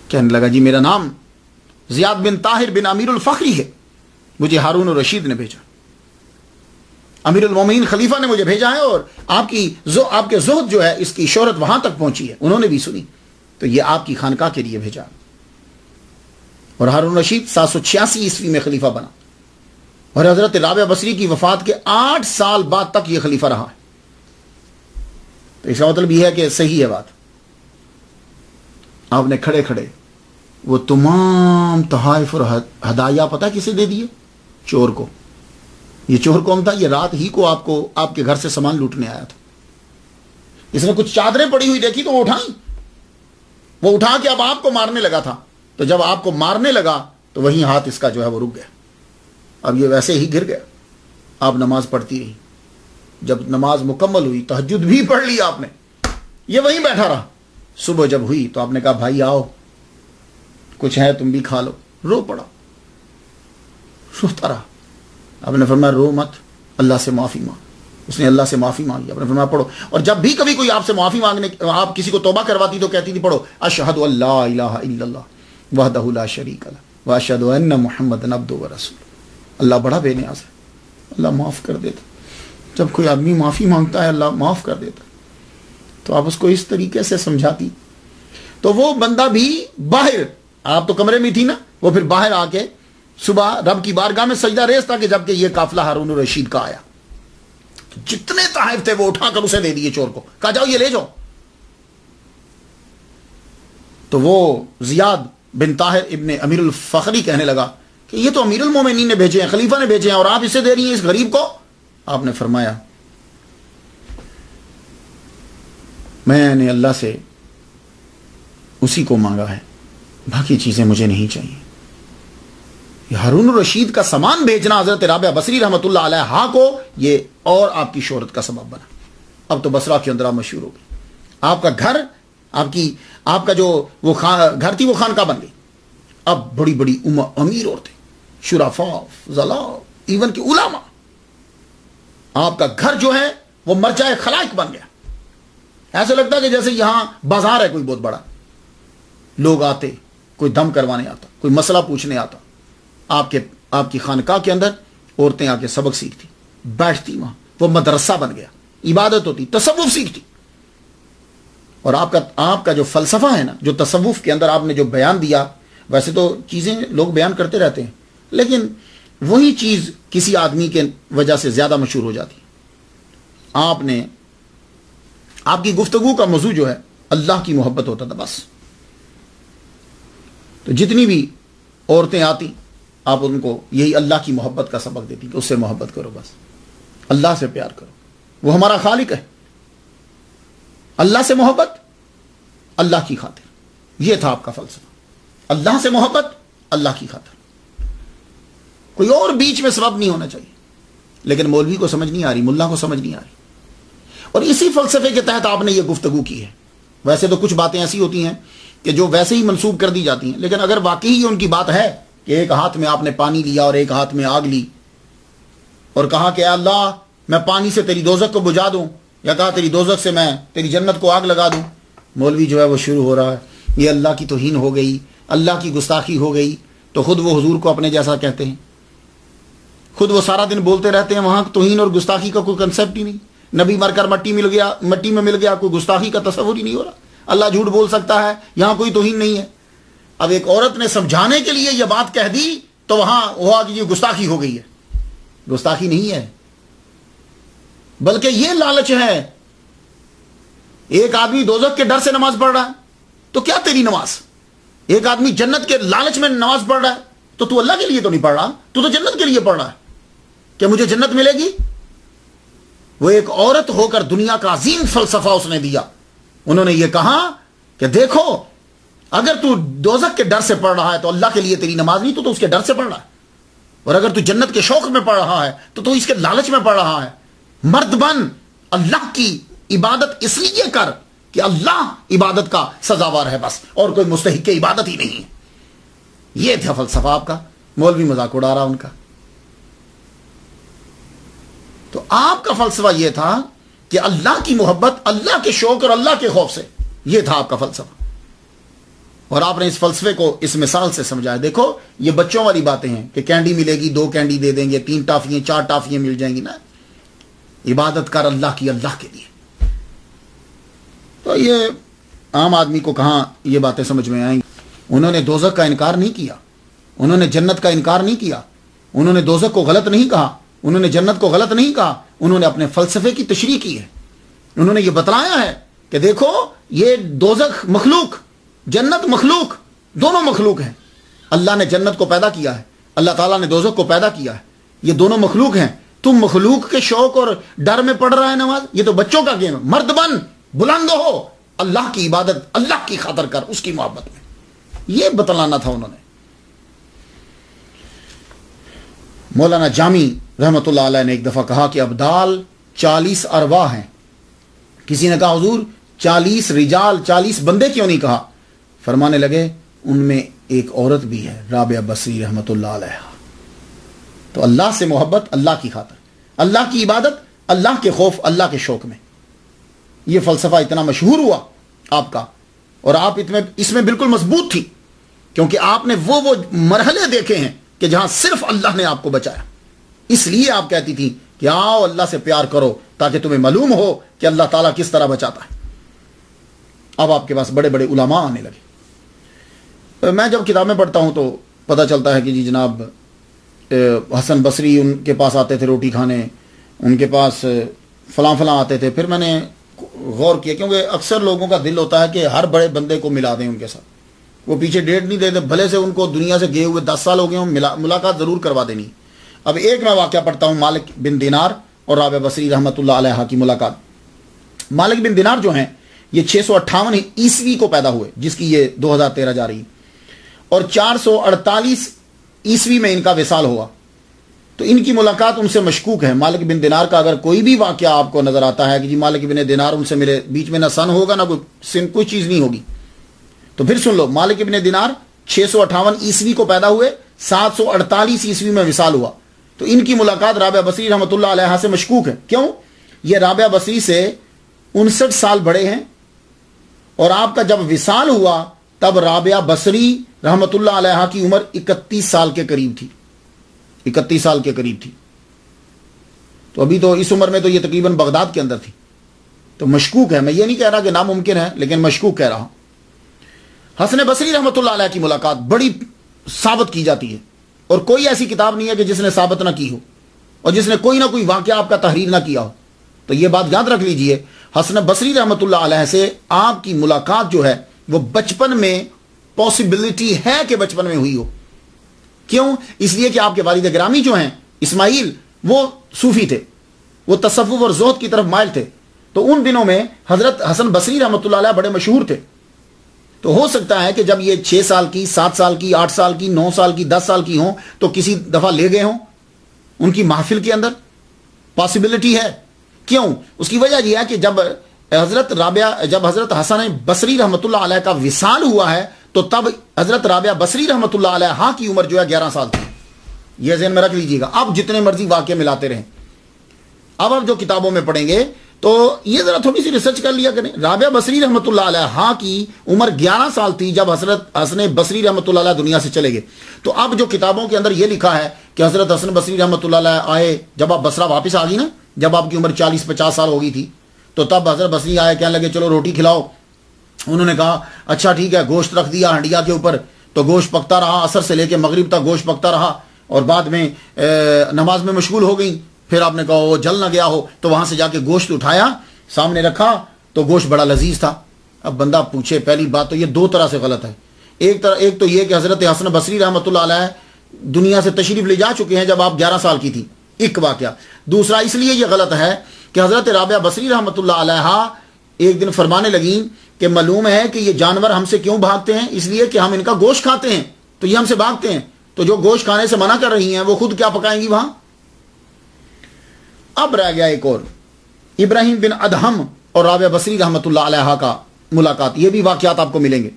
S1: کہنے لگا جی میرا نام زیاد بن طاہر بن امیر الفخری ہے، مجھے ہارون الرشید نے بھیجا، امیر المومنین خلیفہ نے مجھے بھیجا ہے، اور آپ کے زہد جو ہے اس کی شہرت وہاں تک پہنچی ہے، انہوں نے بھی سنی، تو یہ آپ کی خانقاہ کے لیے بھیجا. اور ہارون الرشید 786 عیسوی میں خلیفہ بنا، اور حضرت رابعہ بصری کی وفات کے 8 سال بعد تک یہ خلیفہ رہا ہے. تو اس کا مطلب یہ ہے کہ صحیح ہے بات. آپ نے کھڑے کھڑے وہ تمام تحائف اور ہدایہ پتہ کسے دے دیے؟ چور کو. یہ چور کون تھا؟ یہ رات ہی کو آپ کے گھر سے سامان لوٹنے آیا تھا. اس نے کچھ چادریں پڑی ہوئی دیکھی تو وہ اٹھائیں، وہ اٹھا کے اب آپ کو مارنے لگا تھا. تو جب آپ کو مارنے لگا تو وہیں ہاتھ اس کا جو ہے وہ رک گیا. اب یہ ویسے ہی گر گیا. آپ نماز پڑھتی رہی. جب نماز مکمل ہوئی، تہجد بھی پڑھ لی آپ نے، یہ وہیں بیٹھا رہا. صبح جب ہوئی تو آپ نے کہا بھائی آؤ کچھ ہے تم بھی کھا لو. رو پڑا، روتا رہا. آپ نے فرمایا رو مت، اللہ سے معافی مانگ. اس نے اللہ سے معافی مانگی. آپ نے فرمایا پڑھو. اور جب بھی کبھی کوئی آپ سے معافی مانگنے، آپ کسی کو توبہ کرواتی تو کہتی تھی پڑھو اشہد ان لا الہ الا اللہ وحدہ لا شریک لہ واشہد ان محمدا عبدہ ورسولہ. اللہ بڑا بے نیاز ہے، اللہ معاف کر دیتا. جب کوئی آدمی معافی مانگتا ہے اللہ معاف کر دیتا. تو آپ اس کو اس طریقے سے سمجھاتی تو وہ بندہ بھی باہر، آپ تو کمرے میں تھی نا، وہ پھر باہر آ کے صبح رب کی بارگاہ میں سجدہ ریز تھا کہ جب کہ یہ قافلہ ہارون الرشید کا آیا، جتنے تحائف تھے وہ اٹھا کر اسے دے دیے چور کو. کہا جاؤ یہ لے جاؤ. تو وہ زیاد بن طاہر ابن امیر الفخری کہنے لگا کہ یہ تو امیر المومنین نے بھیجے ہیں، خلیفہ نے بھیجے ہیں، اور آپ اسے دے رہی ہیں اس غریب کو؟ آپ نے فرمایا میں نے اللہ سے اسی کو مانگا ہے، باقی چیزیں مجھے نہیں چاہیے۔ ہارون الرشید کا سامان بھیجنا حضرت رابعہ بصری رحمۃ اللہ علیہ کو یہ اور آپ کی شہرت کا سبب بنا۔ اب تو بصرہ کے اندر آپ مشہور ہو گئے، آپ کا گھر، آپ کا جو وہ گھر تھی وہ خانقاہ بن گئی۔ اب بڑی بڑی امیر عورتیں، شرفاء، فضلاء، ایون کہ علماء، آپ کا گھر جو ہے وہ مرجع خلائق بن گیا۔ ایسا لگتا ہے کہ جیسے یہاں بازار ہے کوئی بہت بڑا، لوگ آتے، کوئی دم کروانے آتا، کوئی مسئلہ پوچھنے آتا، آپ کی خانقاہ کے اندر عورتیں آ کے سبق سیکھتی، بیٹھتی، وہاں وہ مدرسہ بن گیا، عبادت ہوتی، تصوف سیکھتی۔ اور آپ کا جو فلسفہ ہے نا، جو تصوف کے اندر آپ نے جو بیان دیا، ویسے تو چیزیں لوگ بیان کرتے رہتے ہیں، لیکن وہی چیز کسی آدمی کے وجہ سے زیادہ مشہور ہو جاتی ہے۔ آپ کی گفتگو کا موضوع جو ہے اللہ کی محبت ہوتا تھا بس۔ تو جتنی بھی عورتیں آتی، آپ ان کو یہی اللہ کی محبت کا سبق دیتی کہ اس سے محبت کرو، بس اللہ سے پیار کرو، وہ ہمارا خالق ہے، اللہ سے محبت اللہ کی خاطر۔ یہ تھا آپ کا فلسفہ، اللہ سے محبت اللہ کی خاطر، کوئی اور بیچ میں سبب نہیں ہونا چاہیے۔ لیکن مولوی کو سمجھ نہیں آ رہی، ملا کو سمجھ نہیں آ رہی، اور اسی فلسفے کے تحت آپ نے یہ گفتگو کی ہے۔ ویسے تو کچھ باتیں ایسی ہوتی ہیں کہ جو ویسے ہی منسوب کر دی جاتی ہیں، لیکن اگر واقعی یہ ان کی بات ہے کہ ایک ہاتھ میں آپ نے پانی لیا اور ایک ہاتھ میں آگ لی، اور کہا کہ اے اللہ میں پانی سے تیری دوزخ کو بجھا دوں، یا کہا تیری دوزخ سے میں تیری جنت کو آگ لگا دوں، مولوی جو ہے وہ شروع ہو رہا ہے یہ اللہ کی توہین ہو گئی، اللہ کی گستاخی ہو گئی۔ تو خود وہ حضور کو اپنے جیسا کہتے ہیں، خود وہ سارا دن بولتے رہتے ہیں، وہاں توہین اور گستاخی کا کوئی کنسیپٹ ہی نہیں۔ نبی مر کر مٹی میں مل گیا، کوئی گستاخی کا تصور ہی نہیں ہو رہا۔ اللہ جھوٹ بول سکتا ہے، یہاں کوئی توہین نہیں ہے۔ اب ایک عورت نے سمجھانے کے لیے یہ بات کہہ دی تو وہاں ہوا کہ یہ گستاخی ہو گئی ہے۔ گستاخی نہیں ہے، بلکہ یہ لالچ ہے۔ ایک آدمی دوزخ کے ڈر سے نماز پڑھ رہا ہے تو کیا تیری نماز؟ ایک آدمی جنت کے لالچ میں نماز پڑھ رہا ہے تو اللہ کے لیے تو نہیں پڑھ رہا، تو جنت کے لیے پڑھ رہا ہے کہ مجھے جنت ملے گی۔ وہ ایک عورت ہو کر دنیا کا عظیم فلسفہ اس نے دیا۔ انہوں نے یہ کہا کہ دیکھو اگر تو دوزخ کے ڈر سے پڑھ رہا ہے تو اللہ کے لیے تیری نماز نہیں، تو اس کے ڈر سے پڑھ رہا ہے، اور اگر تو جنت کے شوق میں پڑھ رہا ہے تو اس کے لالچ میں پڑھ رہا ہے۔ مرد بن، اللہ کی عبادت اس لیے کر کہ اللہ عبادت کا سزاوار ہے بس، اور کوئی مستحق عبادت ہی نہیں ہے۔ یہ تھا فلسفہ آپ کا، مولوی مذاق اڑا رہا ان کا۔ تو آپ کا فلسفہ یہ تھا کہ اللہ کی محبت، اللہ کے شوق اور اللہ کے خوف سے، یہ تھا آپ کا فلسفہ۔ اور آپ نے اس فلسفے کو اس مثال سے سمجھایا۔ دیکھو یہ بچوں والی باتیں ہیں کہ کینڈی ملے گی، 2 کینڈی دے دیں گے، 3 ٹافیاں 4 ٹافیاں مل جائیں گی، نا، عبادت کر اللہ کی، اللہ کے لیے۔ تو یہ عام آدمی کو کہاں یہ باتیں سمجھ میں آئیں گی؟ انہوں نے دوزخ کا انکار نہیں کیا، انہوں نے جنت کا انکار نہیں کیا، انہوں نے دوزخ کو غلط نہیں کہا، انہوں نے جنت کو غلط نہیں کہا، انہوں نے اپنے فلسفے کی تشریح کی ہے۔ انہوں نے یہ بتلایا ہے کہ دیکھو یہ دوزخ مخلوق، جنت مخلوق، دونوں مخلوق ہیں۔ اللہ نے جنت کو پیدا کیا ہے، اللہ تعالیٰ نے دوزخ کو پیدا کیا ہے، یہ دونوں مخلوق ہیں۔ تم مخلوق کے شوق اور ڈر میں پڑھ رہا ہے نماز، یہ تو بچوں کا گیم ہے۔ مرد بن، بلند ہو، اللہ کی عبادت اللہ کی خاطر کر، اس کی محبت میں، یہ بتلانا تھا انہوں نے۔ مولانا جامی رحمۃ اللہ علیہ نے ایک دفعہ کہا کہ ابدال 40 ارواح ہیں۔ کسی نے کہا حضور 40 رجال، 40 بندے کیوں نہیں کہا؟ فرمانے لگے ان میں ایک عورت بھی ہے، رابعہ بصری رحمۃ اللہ علیہ۔ تو اللہ سے محبت اللہ کی خاطر، اللہ کی عبادت اللہ کے خوف، اللہ کے شوق میں، یہ فلسفہ اتنا مشہور ہوا آپ کا، اور آپ اس میں بالکل مضبوط تھی، کیونکہ آپ نے وہ مرحلے دیکھے ہیں کہ جہاں صرف اللہ نے آپ کو بچایا۔ اس لیے آپ کہتی تھی کہ آؤ اللہ سے پیار کرو تاکہ تمہیں معلوم ہو کہ اللہ تعالیٰ کس طرح بچاتا ہے۔ اب آپ کے پاس بڑے بڑے علماء آنے لگے۔ میں جب کتابیں پڑھتا ہوں تو پتہ چلتا ہے کہ جی جناب حسن بصری ان کے پاس آتے تھے روٹی کھانے، ان کے پاس فلاں آتے تھے۔ پھر میں نے غور کیا، کیونکہ اکثر لوگوں کا دل ہوتا ہے کہ ہر بڑے بندے کو ملا دیں ان کے ساتھ، وہ پیچھے ڈیٹ نہیں دیتے، بھلے سے ان کو دنیا سے گئے ہوئے 10 سال ہو گئے ہوں، ملاقات ضرور کروا دینی۔ اب ایک میں واقعہ پڑھتا ہوں، مالک بن دینار اور رابعہ بصری رحمۃ اللہ علیہ کی ملاقات۔ مالک بن دینار جو ہیں یہ 658 عیسوی کو پیدا ہوئے، جس کی یہ 2013 جا رہی، اور 448 عیسوی میں ان کا وصال ہوا۔ تو ان کی ملاقات ان سے مشکوک ہے۔ مالک بن دینار کا اگر کوئی بھی واقعہ آپ کو نظر آتا ہے کہ جی مالک بن دینار ان سے میرے بیچ میں نہ سن ہوگا نہ کوئی چیز نہیں ہوگی، تو پھر سن لو، مالک بن دینار 658 عیسوی کو پیدا ہوئے، 748 عیسوی میں وصال ہوا۔ تو ان کی ملاقات رابعہ بصری رحمۃ اللہ علیہ سے مشکوک ہے۔ کیوں؟ یہ رابعہ بصری سے 59 سال بڑے ہیں، اور آپ کا جب وصال ہوا تب رابعہ بصری رحمۃ اللہ علیہ کی عمر 31 سال کے قریب تھی، 31 سال کے قریب تھی۔ تو ابھی تو اس عمر میں تو یہ تقریباً بغداد کے اندر تھی۔ تو مشکوک ہے، میں یہ نہیں کہہ رہا کہ ناممکن ہے، لیکن مشکوک کہہ رہا ہوں۔ حسن بصری رحمۃ اللہ علیہ کی ملاقات بڑی ثابت کی جاتی ہے، اور کوئی ایسی کتاب نہیں ہے کہ جس نے ثابت نہ کی ہو، اور جس نے کوئی نہ کوئی واقعہ آپ کا تحریر نہ کیا ہو۔ تو یہ بات یاد رکھ لیجئے، حسن بصری رحمۃ اللہ علیہ سے آپ کی ملاقات جو ہے وہ بچپن میں پاسبلٹی ہے کہ بچپن میں ہوئی ہو۔ کیوں؟ اس لیے کہ آپ کے والد گرامی جو ہیں اسماعیل، وہ صوفی تھے، وہ تصوف اور زہد کی طرف مائل تھے۔ تو ان دنوں میں حضرت حسن بصری رحمۃ اللہ علیہ بڑے مشہور تھے۔ تو ہو سکتا ہے کہ جب یہ 6 سال کی، 7 سال کی، 8 سال کی، 9 سال کی، 10 سال کی ہوں تو کسی دفعہ لے گئے ہوں ان کی محفل کے اندر، پاسبلٹی ہے۔ کیوں؟ اس کی وجہ یہ ہے کہ جب حضرت حسن بصری رحمۃ اللہ علیہ کا وصال ہوا ہے تو تب حضرت رابعہ بصری رحمۃ اللہ علیہ کی عمر جو ہے 11 سال تھی۔ یہ ذہن میں رکھ لیجئے گا۔ اب جتنے مرضی واقعے ملاتے رہیں، اب آپ جو کتابوں میں پڑھیں گے تو یہ ذرا تھوڑی سی ریسرچ کر لیا کریں۔ رابعہ بصری رحمۃ اللہ علیہ کی عمر 11 سال تھی جب حضرت حسن بصری رحمۃ اللہ علیہ دنیا سے چلے گئے۔ تو اب جو کتابوں کے اندر یہ لکھا ہے کہ حضرت حسن بصری رحمۃ اللہ علیہ آئے جب آپ بصرہ واپس آ گئی نا، جب آپ کی عمر 40-50 سال ہو گئی تھی، تو تب حضرت بصری آئے، کہنے لگے چلو روٹی کھلاؤ۔ انہوں نے کہا اچھا ٹھیک ہے، گوشت رکھ دیا ہنڈیا کے اوپر، تو گوشت پکتا رہا، عصر سے لے کے مغرب تک گوشت پکتا رہا، اور بعد میں نماز میں مشغول ہو گئی۔ پھر آپ نے کہا وہ جل نہ گیا ہو، تو وہاں سے جا کے گوشت اٹھایا، سامنے رکھا، تو گوشت بڑا لذیذ تھا۔ اب بندہ پوچھے، پہلی بات تو یہ 2 طرح سے غلط ہے۔ ایک تو یہ کہ حضرت حسن بصری رحمۃ اللہ علیہ دنیا سے تشریف لے جا چکے ہیں جب آپ 11 سال کی تھی، ایک واقعہ۔ دوسرا اس لیے یہ غلط ہے کہ حضرت رابعہ بصری رحمۃ اللہ علیہ ایک دن فرمانے لگیں کہ معلوم ہے کہ یہ جانور ہم سے کیوں بھاگتے ہیں، اس لیے کہ ہم ان کا گوشت کھاتے ہیں، تو یہ ہم سے بھاگتے ہیں۔ تو جو گوشت کھانے سے منع کر رہی ہیں وہ خود کیا پکائیں گی وہاں؟ اب رہ گیا ایک اور، ابراہیم بن ادہم اور رابعہ بصری رحمۃ اللہ علیہ کا ملاقات۔ یہ بھی واقعات آپ کو ملیں گے۔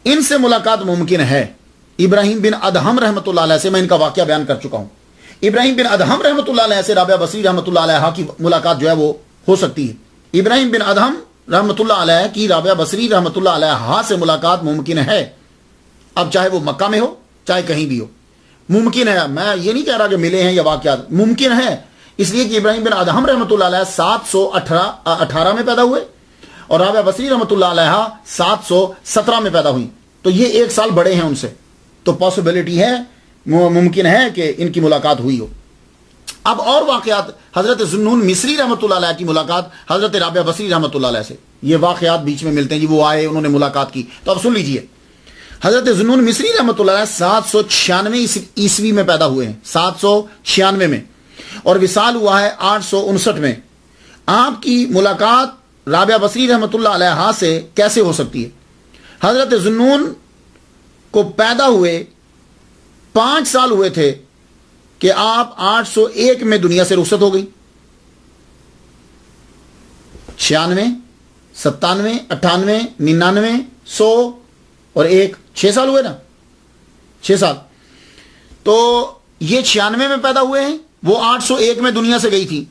S1: ان سے ملاقات ممکن ہے۔ ابراہیم بن ادہم رحمۃ اللہ علیہ سے میں ان کا واقعہ بیان کر چکا ہوں۔ ابراہیم بن ادہم رحمۃ اللہ علیہ سے رابعہ بصری رحمۃ اللہ علیہ کی ملاقات جو ہے وہ ہو سکتی ہے۔ ابراہیم بن ادہم رحمۃ اللہ علیہ کی رابعہ بصری رحمۃ اللہ علیہ سے ملاقات ممکن ہے۔ اب چاہے وہ مکہ میں ہو چاہے کہیں بھی ہو، ممکن ہے۔ میں یہ نہیں کہہ رہا کہ ملے ہیں یا واقعات، ممکن ہے، اس لیے کہ ابراہیم بن ادہم رحمۃ اللہ علیہ 718 میں پیدا ہوئے اور رابعہ بصری رحمۃ اللہ علیہ 717 میں پیدا ہوئی، تو یہ 1 سال بڑے ہیں ان سے۔ تو پاسبلٹی ہے، ممکن ہے کہ ان کی ملاقات ہوئی ہو۔ اب اور واقعات، حضرت ذوالنون مصری رحمۃ اللہ علیہ کی ملاقات حضرت رابعہ بصری رحمۃ اللہ علیہ سے، یہ واقعات بیچ میں ملتے ہیں جی، وہ آئے انہوں نے ملاقات کی۔ تو اب سن لیجئے، حضرت ذوالنون مصری رحمۃ اللہ علیہ 796 عیسوی میں پیدا ہوئے ہیں، 796 میں، اور وصال ہوا ہے 859 میں۔ آپ کی ملاقات رابعہ بصری رحمۃ اللہ علیہ سے کیسے ہو سکتی ہے؟ حضرت ذوالنون کو پیدا ہوئے 5 سال ہوئے تھے کہ آپ 801 میں دنیا سے رخصت ہو گئی۔ 96، 97، 98، 99، 100 اور 1، 6 سال ہوئے نا، 6 سال۔ تو یہ 96 میں پیدا ہوئے ہیں، وہ 801 میں دنیا سے گئی تھی،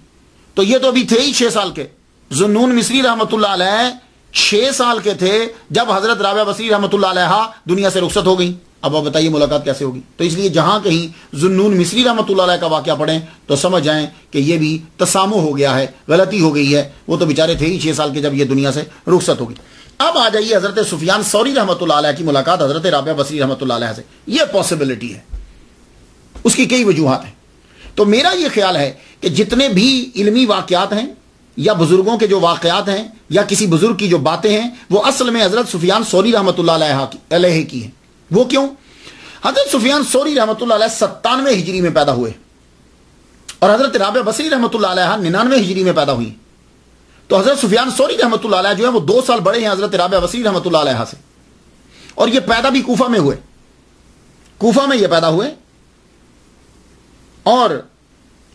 S1: تو یہ تو ابھی تھے ہی 6 سال کے۔ ذوالنون مصری رحمۃ اللہ علیہ 6 سال کے تھے جب حضرت رابعہ بصری رحمۃ اللہ علیہ دنیا سے رخصت ہو گئی۔ اب آپ بتائیے ملاقات کیسے ہوگی؟ تو اس لیے جہاں کہیں ذوالنون مصری رحمۃ اللہ علیہ کا واقعہ پڑھیں تو سمجھ جائیں کہ یہ بھی تسامح ہو گیا ہے، غلطی ہو گئی ہے، وہ تو بیچارے تھے ہی 6 سال کے جب یہ دنیا سے رخصت ہوگی۔ اب آ جائیے حضرت سفیان ثوری رحمۃ اللہ علیہ کی ملاقات حضرت رابعہ بصری رحمۃ اللہ علیہ سے۔ یہ پاسبلٹی ہے، اس کی کئی وجوہات ہیں۔ تو میرا یہ خیال ہے کہ جتنے بھی علمی واقعات ہیں یا بزرگوں کے جو واقعات ہیں یا کسی بزرگ کی جو باتیں ہیں وہ اصل میں حضرت سفیان ثوری رحمۃ اللہ علیہ کی ہیں. وہ کیوں؟ حضرت سفیان ثوری رحمۃ اللہ علیہ 97 ہجری میں پیدا ہوئے اور حضرت رابعہ بصری رحمۃ اللہ علیہ 99 ہجری میں پیدا ہوئی. تو حضرت سفیان ثوری رحمۃ اللہ علیہ جو ہے وہ 2 سال بڑے ہیں حضرت رابعہ بصری رحمۃ اللہ علیہ سے. اور یہ پیدا بھی کوفہ میں ہوئے، کوفہ میں یہ پیدا ہوئے، اور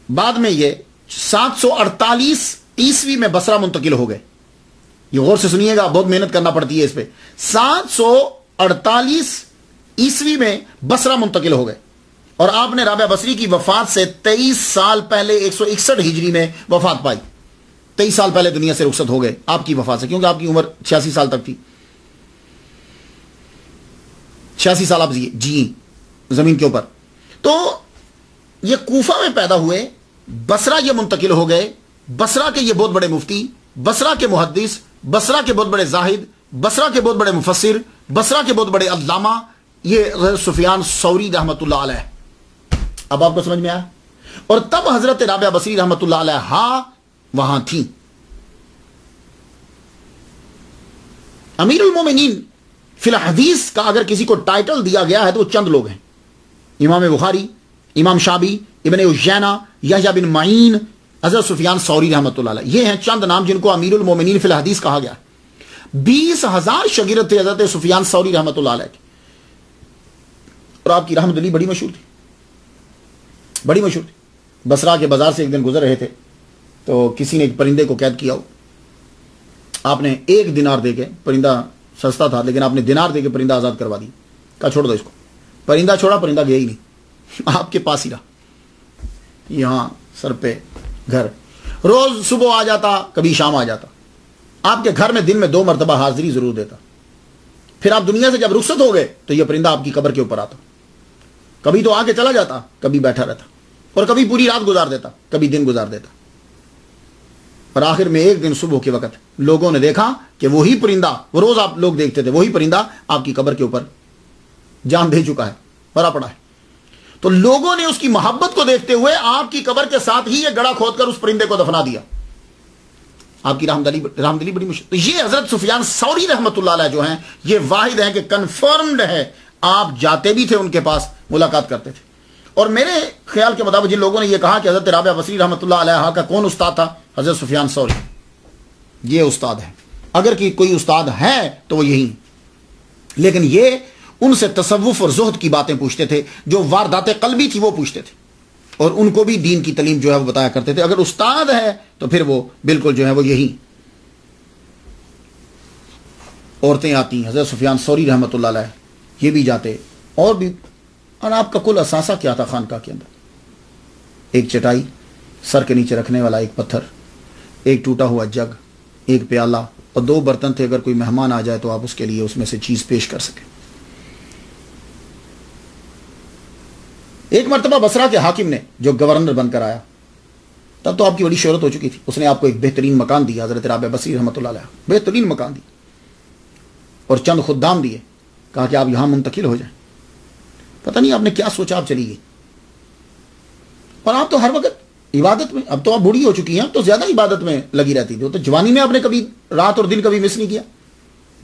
S1: بعد میں یہ 748 عیسوی میں بصرہ منتقل ہو گئے. یہ غور سے سنیے گا، بہت محنت کرنا پڑتی ہے اس پہ. 748 عیسوی میں بصرہ منتقل ہو گئے اور آپ نے رابعہ بصری کی وفات سے 23 سال پہلے 161 ہجری میں وفات پائی. 23 سال پہلے دنیا سے رخصت ہو گئے آپ کی وفات سے، کیونکہ آپ کی عمر 86 سال تک تھی. 86 سال آپ جی زمین کے اوپر. تو یہ کوفہ میں پیدا ہوئے، بصرہ یہ منتقل ہو گئے. بصرہ کے یہ بہت بڑے مفتی، بصرہ کے محدث، بصرہ کے بہت بڑے زاہد، بصرہ کے بہت بڑے مفسر، بصرہ کے بہت بڑے علامہ، یہ حضرت سفیان ثوری رحمۃ اللہ علیہ. اب آپ کو سمجھ میں آیا؟ اور تب حضرت رابعہ بصری رحمۃ اللہ علیہ وہاں تھی. امیر المومنین فی الحدیث کا اگر کسی کو ٹائٹل دیا گیا ہے تو وہ چند لوگ ہیں: امام بخاری، امام شابی، ابن عجینہ، یحییٰ بن معین، حضرت سفیان ثوری رحمۃ اللہ علیہ. یہ ہیں چند نام جن کو امیر المومنین فی الحدیث کہا گیا. 20,000 شاگرد تھے حضرت سفیان ثوری رحمۃ اللہ علیہ کے. اور آپ کی رحمت علی بڑی مشہور تھی، بڑی مشہور تھی. بصرہ کے بازار سے ایک دن گزر رہے تھے تو کسی نے ایک پرندے کو قید کیا ہو. آپ نے 1 دینار دے کے، پرندہ سستا تھا لیکن آپ نے دینار دے کے پرندہ آزاد کروا دی. کہا چھوڑ دو اس کو. پرندہ چھوڑا، پرندہ گیا ہی نہیں، آپ کے پاس ہی رہا. یہاں سر پہ گھر، روز صبح آ جاتا، کبھی شام آ جاتا. آپ کے گھر میں دن میں 2 مرتبہ حاضری ضرور دیتا. پھر آپ دنیا سے جب رخصت ہو گئے تو یہ پرندہ آپ کی قبر کے اوپر آتا. کبھی تو آ کے چلا جاتا، کبھی بیٹھا رہتا، اور کبھی پوری رات گزار دیتا، کبھی دن گزار دیتا. اور آخر میں ایک دن صبح کے وقت لوگوں نے دیکھا کہ وہی پرندہ، وہ روز آپ لوگ دیکھتے تھے، وہی پرندہ آپ کی قبر کے اوپر جان دے چکا ہے، مرا پڑا ہے. تو لوگوں نے اس کی محبت کو دیکھتے ہوئے آپ کی قبر کے ساتھ ہی یہ گڑھا کھود کر اس پرندے کو دفنا دیا. آپ کی رحمت علی بڑی مشکل. تو یہ حضرت سفیان ثوری رحمۃ اللہ علیہ جو ہیں، یہ واحد ہیں کہ کنفرمڈ ہے آپ جاتے بھی تھے ان کے پاس، ملاقات کرتے تھے. اور میرے خیال کے مطابق جن لوگوں نے یہ کہا کہ حضرت رابعہ بصری رحمۃ اللہ علیہ کا کون استاد تھا، حضرت سفیان ثوری، یہ استاد ہے. اگر کوئی استاد ہے تو وہ یہی. لیکن یہ ان سے تصوف اور زہد کی باتیں پوچھتے تھے، جو واردات قلبی تھی وہ پوچھتے تھے، اور ان کو بھی دین کی تعلیم جو ہے وہ بتایا کرتے تھے. اگر استاد ہے تو پھر وہ بالکل جو ہے وہ یہی. عورتیں آتی ہیں، حضرت سفیان ثوری رحمۃ اللہ علیہ یہ بھی جاتے. اور بھی. اور آپ کا کل اثاثہ کیا تھا خانقاہ کے اندر؟ ایک چٹائی، سر کے نیچے رکھنے والا ایک پتھر، ایک ٹوٹا ہوا جگ، ایک پیالہ، اور 2 برتن تھے. اگر کوئی مہمان آ جائے تو آپ اس کے لیے اس میں سے چیز پیش کر سکیں. ایک مرتبہ بصرہ کے حاکم نے، جو گورنر بن کر آیا، تب تو آپ کی بڑی شہرت ہو چکی تھی، اس نے آپ کو ایک بہترین مکان دیا. حضرت رابعہ بصری رحمۃ اللہ علیہ بہترین مکان دی اور چند خدام دیے. کہا کہ آپ یہاں منتقل ہو جائیں. پتہ نہیں آپ نے کیا سوچا، آپ چلی گئی. اور آپ تو ہر وقت عبادت میں، اب تو آپ بوڑھی ہو چکی ہیں، تو زیادہ عبادت میں لگی رہتی تھی. تو جوانی میں آپ نے کبھی رات اور دن کبھی مس نہیں کیا.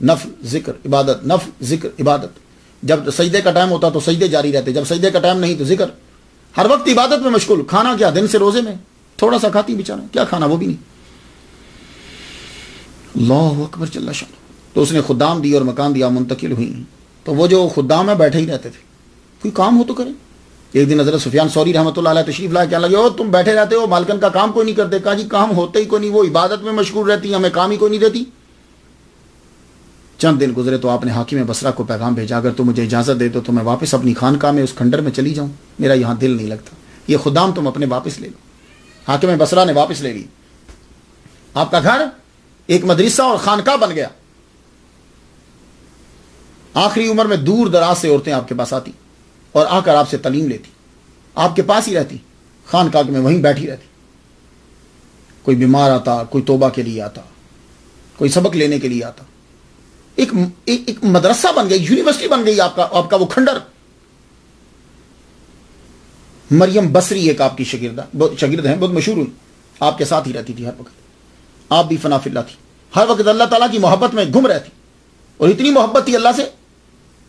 S1: نفل ذکر عبادت، نفل ذکر عبادت. جب سجدے کا ٹائم ہوتا تو سجدے جاری رہتے، جب سجدے کا ٹائم نہیں تو ذکر. ہر وقت عبادت میں مشغول. کھانا کیا، دن سے روزے میں تھوڑا سا کھاتی بیچارہ، کیا کھانا وہ بھی نہیں. اللہ اکبر جل شان. تو اس نے خدام دی اور مکان دیا، منتقل ہوئی. تو وہ جو خدام ہے بیٹھے ہی رہتے تھے، کوئی کام ہو تو کریں. ایک دن حضرت سفیان ثوری رحمۃ اللہ علیہ تشریف لائے. کہنے لگے، او تم بیٹھے رہتے ہو، مالکن کا کام کوئی نہیں کرتے. کہا جی کام ہوتے ہی کوئی نہیں، وہ عبادت میں مشغول رہتی، ہمیں کام ہی کوئی نہیں دیتی. چند دن گزرے تو آپ نے حاکم بصرہ کو پیغام بھیجا، اگر تم مجھے اجازت دے تو میں واپس اپنی خانقاہ میں اس کھنڈر میں چلی جاؤں، میرا یہاں دل نہیں لگتا. یہ خدام تم اپنے واپس لے لو. حاکم بصرہ نے واپس لے لی. آپ کا گھر ایک مدرسہ اور خانقاہ بن گیا. آخری عمر میں دور دراز سے عورتیں آپ کے پاس آتی اور آ کر آپ سے تعلیم لیتی، آپ کے پاس ہی رہتی، خانقاہ میں وہیں بیٹھی رہتی. کوئی بیمار آتا، کوئی توبہ کے لیے آتا، کوئی سبق لینے کے لیے آتا. ایک مدرسہ بن گئی، یونیورسٹی بن گئی آپ کا وہ کھنڈر. مریم بصری ایک آپ کی شاگرد ہیں، بہت مشہور ہوئی، آپ کے ساتھ ہی رہتی تھی ہر وقت. آپ بھی فنا فی اللہ تھی. ہر وقت اللہ تعالیٰ کی محبت میں گم رہتی، اور اتنی محبت تھی اللہ سے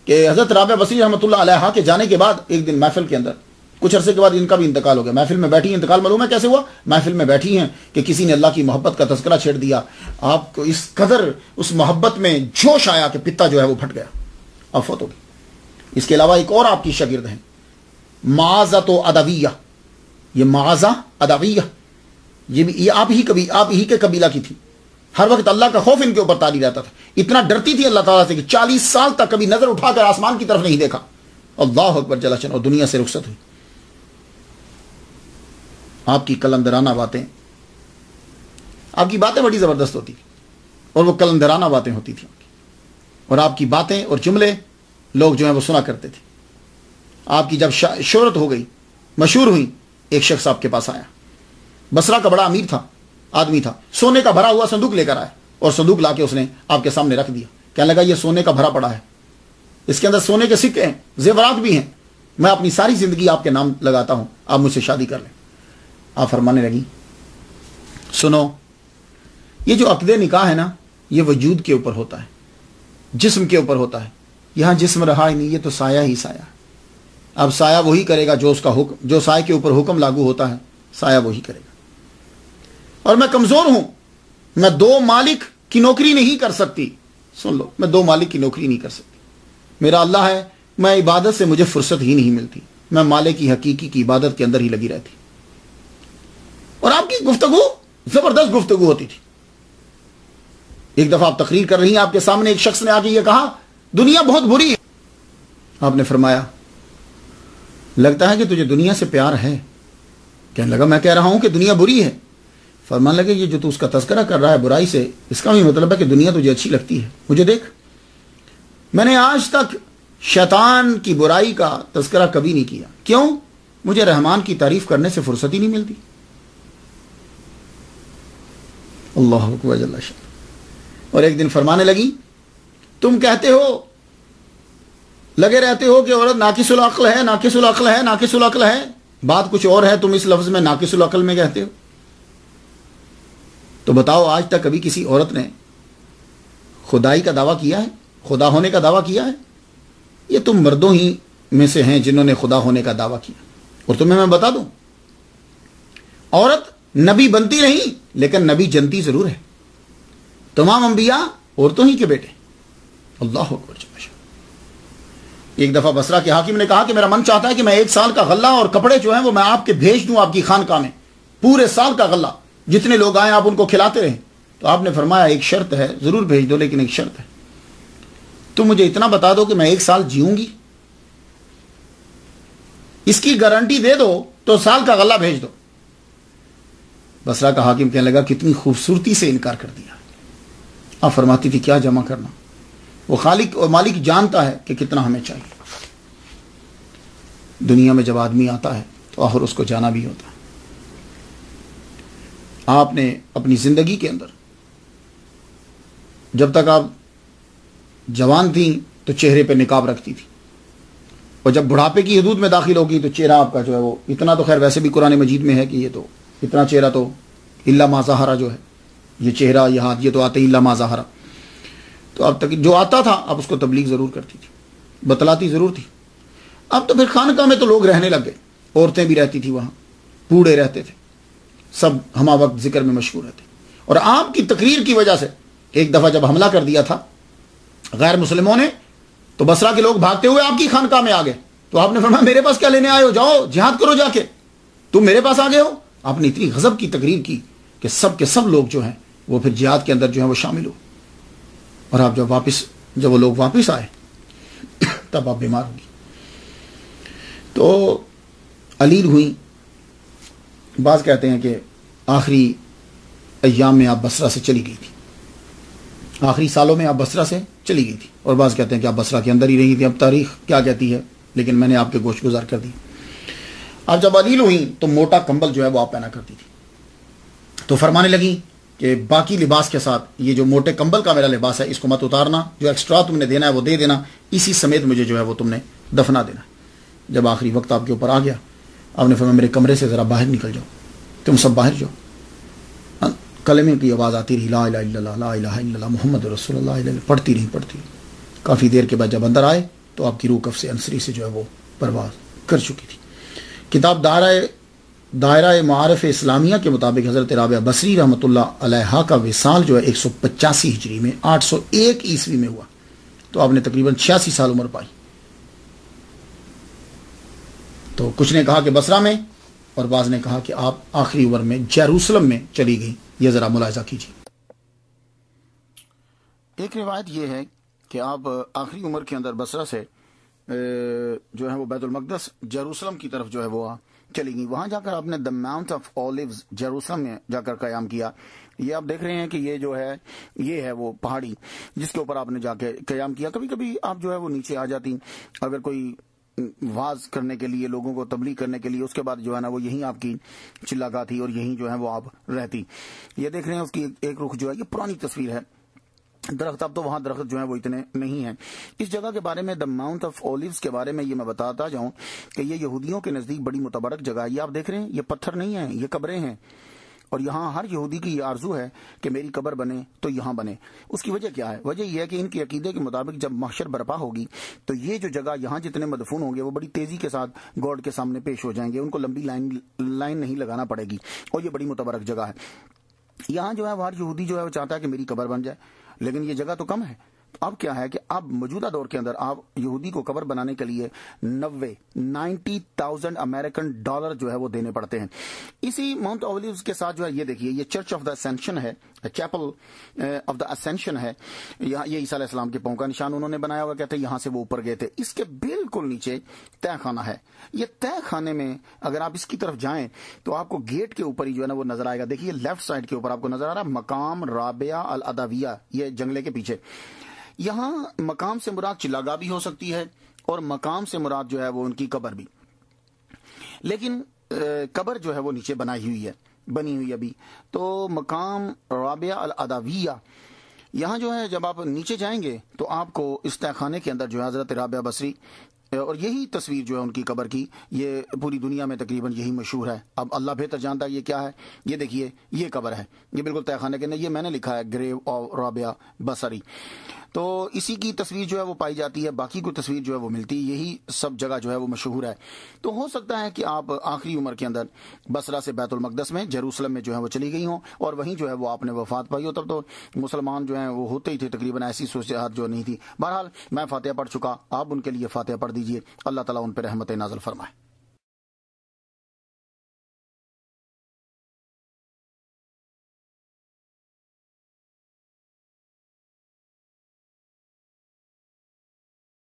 S1: کہ حضرت رابعہ بصری رحمۃ اللہ علیہ کے جانے کے بعد ایک دن محفل کے اندر کچھ عرصے کے بعد ان کا بھی انتقال ہو گیا. محفل میں بیٹھی، انتقال معلوم ہے کیسے ہوا؟ محفل میں بیٹھی ہیں کہ کسی نے اللہ کی محبت کا تذکرہ چھیڑ دیا. آپ کو اس قدر اس محبت میں جوش آیا کہ پتا جو ہے وہ پھٹ گیا، اب فوت ہو گئی. اس کے علاوہ ایک اور آپ کی شاگرد ہیں، معاذۃ ادویہ. یہ معاذہ ادویہ یہ آپ ہی کے قبیلہ کی تھی. ہر وقت اللہ کا خوف ان کے اوپر طاری رہتا تھا. اتنا ڈرتی تھی اللہ تعالیٰ سے کہ 40 سال تک کبھی نظر اٹھا کر آسمان کی طرف نہیں دیکھا. اللہ اکبر جل شانہ، اور دنیا سے رخصت ہوئی. آپ کی قلندرانہ باتیں، آپ کی باتیں بڑی زبردست ہوتی تھی، اور وہ قلندرانہ باتیں ہوتی تھیں، اور آپ کی باتیں اور جملے لوگ جو ہیں وہ سنا کرتے تھے. آپ کی جب شہرت ہو گئی، مشہور ہوئی، ایک شخص آپ کے پاس آیا. بصرہ کا بڑا امیر تھا، آدمی تھا. سونے کا بھرا ہوا صندوق لے کر آیا، اور صندوق لا کے اس نے آپ کے سامنے رکھ دیا. کہنے لگا یہ سونے کا بھرا پڑا ہے، اس کے اندر سونے کے سکے ہیں، زیورات بھی ہیں، میں اپنی ساری زندگی آپ کے نام لگاتا ہوں، آپ مجھ سے شادی کر لیں. آپ فرمانے لگی سنو، یہ جو عقد نکاح ہے نا، یہ وجود کے اوپر ہوتا ہے، جسم کے اوپر ہوتا ہے. یہاں جسم رہا ہی نہیں، یہ تو سایہ ہی سایہ. اب سایہ وہی کرے گا جو اس کا حکم، جو سایہ کے اوپر حکم لاگو ہوتا ہے، سایہ وہی کرے گا. اور میں کمزور ہوں، میں 2 مالک کی نوکری نہیں کر سکتی. سن لو، میں 2 مالک کی نوکری نہیں کر سکتی. میرا اللہ ہے، میں عبادت سے مجھے فرصت ہی نہیں ملتی، میں مالک کی حقیقی کی عبادت کے اندر ہی لگی رہتی. اور آپ کی گفتگو زبردست گفتگو ہوتی تھی. ایک دفعہ آپ تقریر کر رہی ہیں، آپ کے سامنے ایک شخص نے آ کے یہ کہا دنیا بہت بری ہے. آپ نے فرمایا لگتا ہے کہ تجھے دنیا سے پیار ہے. کہنے لگا میں کہہ رہا ہوں کہ دنیا بری ہے. فرمان لگے یہ جو تو اس کا تذکرہ کر رہا ہے برائی سے، اس کا بھی مطلب ہے کہ دنیا تجھے اچھی لگتی ہے. مجھے دیکھ، میں نے آج تک شیطان کی برائی کا تذکرہ کبھی نہیں کیا. کیوں؟ مجھے رحمان کی تعریف کرنے سے فرصت ہی نہیں ملتی. اللہ اکبر جل شانہ. اور ایک دن فرمانے لگی تم کہتے ہو، لگے رہتے ہو کہ عورت ناقص العقل ہے، ناقص العقل ہے، ناقص العقل ہے. بات کچھ اور ہے، تم اس لفظ میں ناقص العقل میں کہتے ہو. تو بتاؤ آج تک کبھی کسی عورت نے خدائی کا دعویٰ کیا ہے، خدا ہونے کا دعویٰ کیا ہے؟ یہ تم مردوں ہی میں سے ہیں جنہوں نے خدا ہونے کا دعویٰ کیا. اور تمہیں میں بتا دوں، عورت نبی بنتی نہیں لیکن نبی جنتی ضرور ہے. تمام انبیاء عورتوں ہی کے بیٹے. اللہ اکبر. ایک دفعہ بصرہ کے حاکم نے کہا کہ میرا من چاہتا ہے کہ میں 1 سال کا غلہ اور کپڑے جو ہیں وہ میں آپ کے بھیج دوں آپ کی خانقاہ میں، پورے سال کا غلہ، جتنے لوگ آئیں آپ ان کو کھلاتے رہیں. تو آپ نے فرمایا ایک شرط ہے، ضرور بھیج دو، لیکن ایک شرط ہے، تم مجھے اتنا بتا دو کہ میں 1 سال جیوں گی، اس کی گارنٹی دے دو تو سال کا غلہ بھیج دو. بصرہ کا حاکم کہنے لگا کتنی خوبصورتی سے انکار کر دیا. آپ فرماتی تھی کیا جمع کرنا، وہ خالق اور مالک جانتا ہے کہ کتنا ہمیں چاہیے. دنیا میں جب آدمی آتا ہے تو آخر اس کو جانا بھی ہوتا ہے. آپ نے اپنی زندگی کے اندر جب تک آپ جوان تھیں تو چہرے پہ نقاب رکھتی تھی، اور جب بڑھاپے کی حدود میں داخل ہوگی تو چہرہ آپ کا جو ہے وہ اتنا، تو خیر ویسے بھی قرآن مجید میں ہے کہ یہ تو اتنا چہرہ تو الا ما ظہرا جو ہے، یہ چہرہ یہ ہاتھ یہ تو آتے الا ما ظہرا. تو اب تک جو آتا تھا آپ اس کو تبلیغ ضرور کرتی تھی، بتلاتی ضرور تھی. اب تو پھر خانقاہ میں تو لوگ رہنے لگ گئے، عورتیں بھی رہتی تھی وہاں، بوڑھے رہتے تھے، سب ہما وقت ذکر میں مشہور رہتے. اور آپ کی تقریر کی وجہ سے ایک دفعہ جب حملہ کر دیا تھا غیر مسلموں نے، تو بصرہ کے لوگ بھاگتے ہوئے آپ کی خانقاہ میں آ گئے. تو آپ نے فرمایا میرے پاس کیا لینے آئے ہو، جاؤ جہاد کرو جا کے، تم میرے پاس آ گئے ہو. آپ نے اتنی غضب کی تقریر کی کہ سب کے سب لوگ جو ہیں وہ پھر جہاد کے اندر جو ہیں وہ شامل ہو. اور آپ جب وہ لوگ واپس آئے تب آپ بیمار ہوگی. تو علیل ہوئی. بعض کہتے ہیں کہ آخری ایام میں آپ بصرہ سے چلی گئی تھی، آخری سالوں میں آپ بصرہ سے چلی گئی تھی، اور بعض کہتے ہیں کہ آپ بصرہ کے اندر ہی رہی تھی. اب تاریخ کیا کہتی ہے، لیکن میں نے آپ کے گوشت گزار کر دی. آپ جب علیل ہوئی تو موٹا کمبل جو ہے وہ آپ پہنا کرتی تھی. تو فرمانے لگی کہ باقی لباس کے ساتھ یہ جو موٹے کمبل کا میرا لباس ہے اس کو مت اتارنا، جو ایکسٹرا تم نے دینا ہے وہ دے دینا، اسی سمیت مجھے جو ہے وہ تم نے دفنا دینا. جب آخری وقت آپ کے اوپر آ گیا، آپ نے فرمایا میرے کمرے سے ذرا باہر نکل جاؤ، تم سب باہر جاؤ. کلمے کی آواز آتی رہی، لا الہ الا اللہ لا الہ الا اللہ محمد رسول اللہ، پڑھتی رہی۔ کافی دیر کے بعد جب اندر آئے تو آپ کی روح کف سے انصری سے جو ہے وہ پرواز کر چکی تھی۔ کتاب دائرہ معارف اسلامیہ کے مطابق حضرت رابعہ بصری رحمۃ اللہ علیہا کا وصال جو ہے 185 ہجری میں 801 عیسوی میں ہوا، تو آپ نے تقریباً 86 سال عمر پائی۔ تو کچھ نے کہا کہ بصرہ میں، اور بعض نے کہا کہ آپ آخری عمر میں جیروسلم میں چلی گئی۔ یہ ذرا ملاحظہ کیجیے۔ ایک روایت یہ ہے کہ آپ آخری عمر کے اندر بصرہ سے جو ہے وہ بیت المقدس جیروسلم کی طرف جو ہے وہ چلی گئی۔ وہاں جا کر آپ نے دی ماؤنٹ آف اولیوز جیروسلم میں جا کر قیام کیا۔ یہ آپ دیکھ رہے ہیں کہ یہ جو ہے یہ ہے وہ پہاڑی جس کے اوپر آپ نے جا کے قیام کیا۔ کبھی کبھی آپ جو ہے وہ نیچے آ جاتی اگر کوئی واز کرنے کے لیے، لوگوں کو تبلیغ کرنے کے لیے، اس کے بعد جو ہے نا وہ یہیں آپ کی چلا گاہ تھی اور یہیں جو ہے وہ آپ رہتی۔ یہ دیکھ رہے ہیں اس کی ایک رخ جو ہے، یہ پرانی تصویر ہے۔ درخت، اب تو وہاں درخت جو ہیں وہ اتنے نہیں ہیں۔ اس جگہ کے بارے میں دی ماؤنٹ آف اولیوز کے بارے میں یہ میں بتاتا جاؤں کہ یہ یہودیوں کے نزدیک بڑی متبرک جگہ ہے۔ یہ آپ دیکھ رہے ہیں، یہ پتھر نہیں ہیں، یہ قبریں ہیں، اور یہاں ہر یہودی کی یہ آرزو ہے کہ میری قبر بنے تو یہاں بنے۔ اس کی وجہ کیا ہے؟ وجہ یہ ہے کہ ان کے عقیدے کے مطابق جب محشر برپا ہوگی تو یہ جو جگہ یہاں جتنے مدفون ہوں گے وہ بڑی تیزی کے ساتھ گاڈ کے سامنے پیش ہو جائیں گے، ان کو لمبی لائن نہیں لگانا پڑے گی، اور یہ بڑی متبرک جگہ ہے۔ یہاں جو ہے ہر یہودی جو ہے وہ چاہتا ہے کہ میری قبر بن جائے، لیکن یہ جگہ تو کم ہے۔ اب کیا ہے کہ اب موجودہ دور کے اندر آپ یہودی کو قبر بنانے کے لیے 90,000 امریکن ڈالر جو ہے وہ دینے پڑتے ہیں۔ اسی ماؤنٹ اولیوز کے ساتھ جو ہے یہ دیکھیے، یہ چرچ آف دا اسینشن ہے، چیپل آف دا اسینشن ہے۔ یہاں یہ عیسیٰ علیہ السلام کے پاؤں کا نشان انہوں نے بنایا ہوا، کہتے ہیں یہاں سے وہ اوپر گئے تھے۔ اس کے بالکل نیچے تہ خانہ ہے۔ یہ تہ خانے میں اگر آپ اس کی طرف جائیں تو آپ کو گیٹ کے اوپر ہی جو ہے نا وہ نظر آئے گا۔ دیکھیے لیفٹ سائڈ کے اوپر آپ کو نظر آ رہا ہے مقام رابعہ العدویہ، یہ جنگلے کے پیچھے۔ یہاں مقام سے مراد چلاگاہ بھی ہو سکتی ہے، اور مقام سے مراد جو ہے وہ ان کی قبر بھی، لیکن قبر جو ہے وہ نیچے بنی ہوئی ابھی۔ تو مقام رابعہ العدویہ یہاں جو ہے جب آپ نیچے جائیں گے تو آپ کو اس تہ خانے کے اندر جو ہے حضرت رابعہ بصری، اور یہی تصویر جو ہے ان کی قبر کی، یہ پوری دنیا میں تقریباً یہی مشہور ہے۔ اب اللہ بہتر جانتا ہے یہ کیا ہے۔ یہ دیکھیے یہ قبر ہے، یہ بالکل تہ خانے کے اندر، یہ میں نے لکھا ہے گریو آف رابعہ بصری۔ تو اسی کی تصویر جو ہے وہ پائی جاتی ہے، باقی کوئی تصویر جو ہے وہ ملتی، یہی سب جگہ جو ہے وہ مشہور ہے۔ تو ہو سکتا ہے کہ آپ آخری عمر کے اندر بصرہ سے بیت المقدس میں جیروسلم میں جو ہے وہ چلی گئی ہوں، اور وہیں جو ہے وہ آپ نے وفات پائی ہو۔ تب تو مسلمان جو ہیں وہ ہوتے ہی تھے تقریباً، ایسی صورتحال جو نہیں تھی۔ بہرحال میں فاتحہ پڑھ چکا، آپ ان کے لیے فاتحہ پڑھ دیجئے، اللہ تعالیٰ ان پہ رحمت نازل فرمائے۔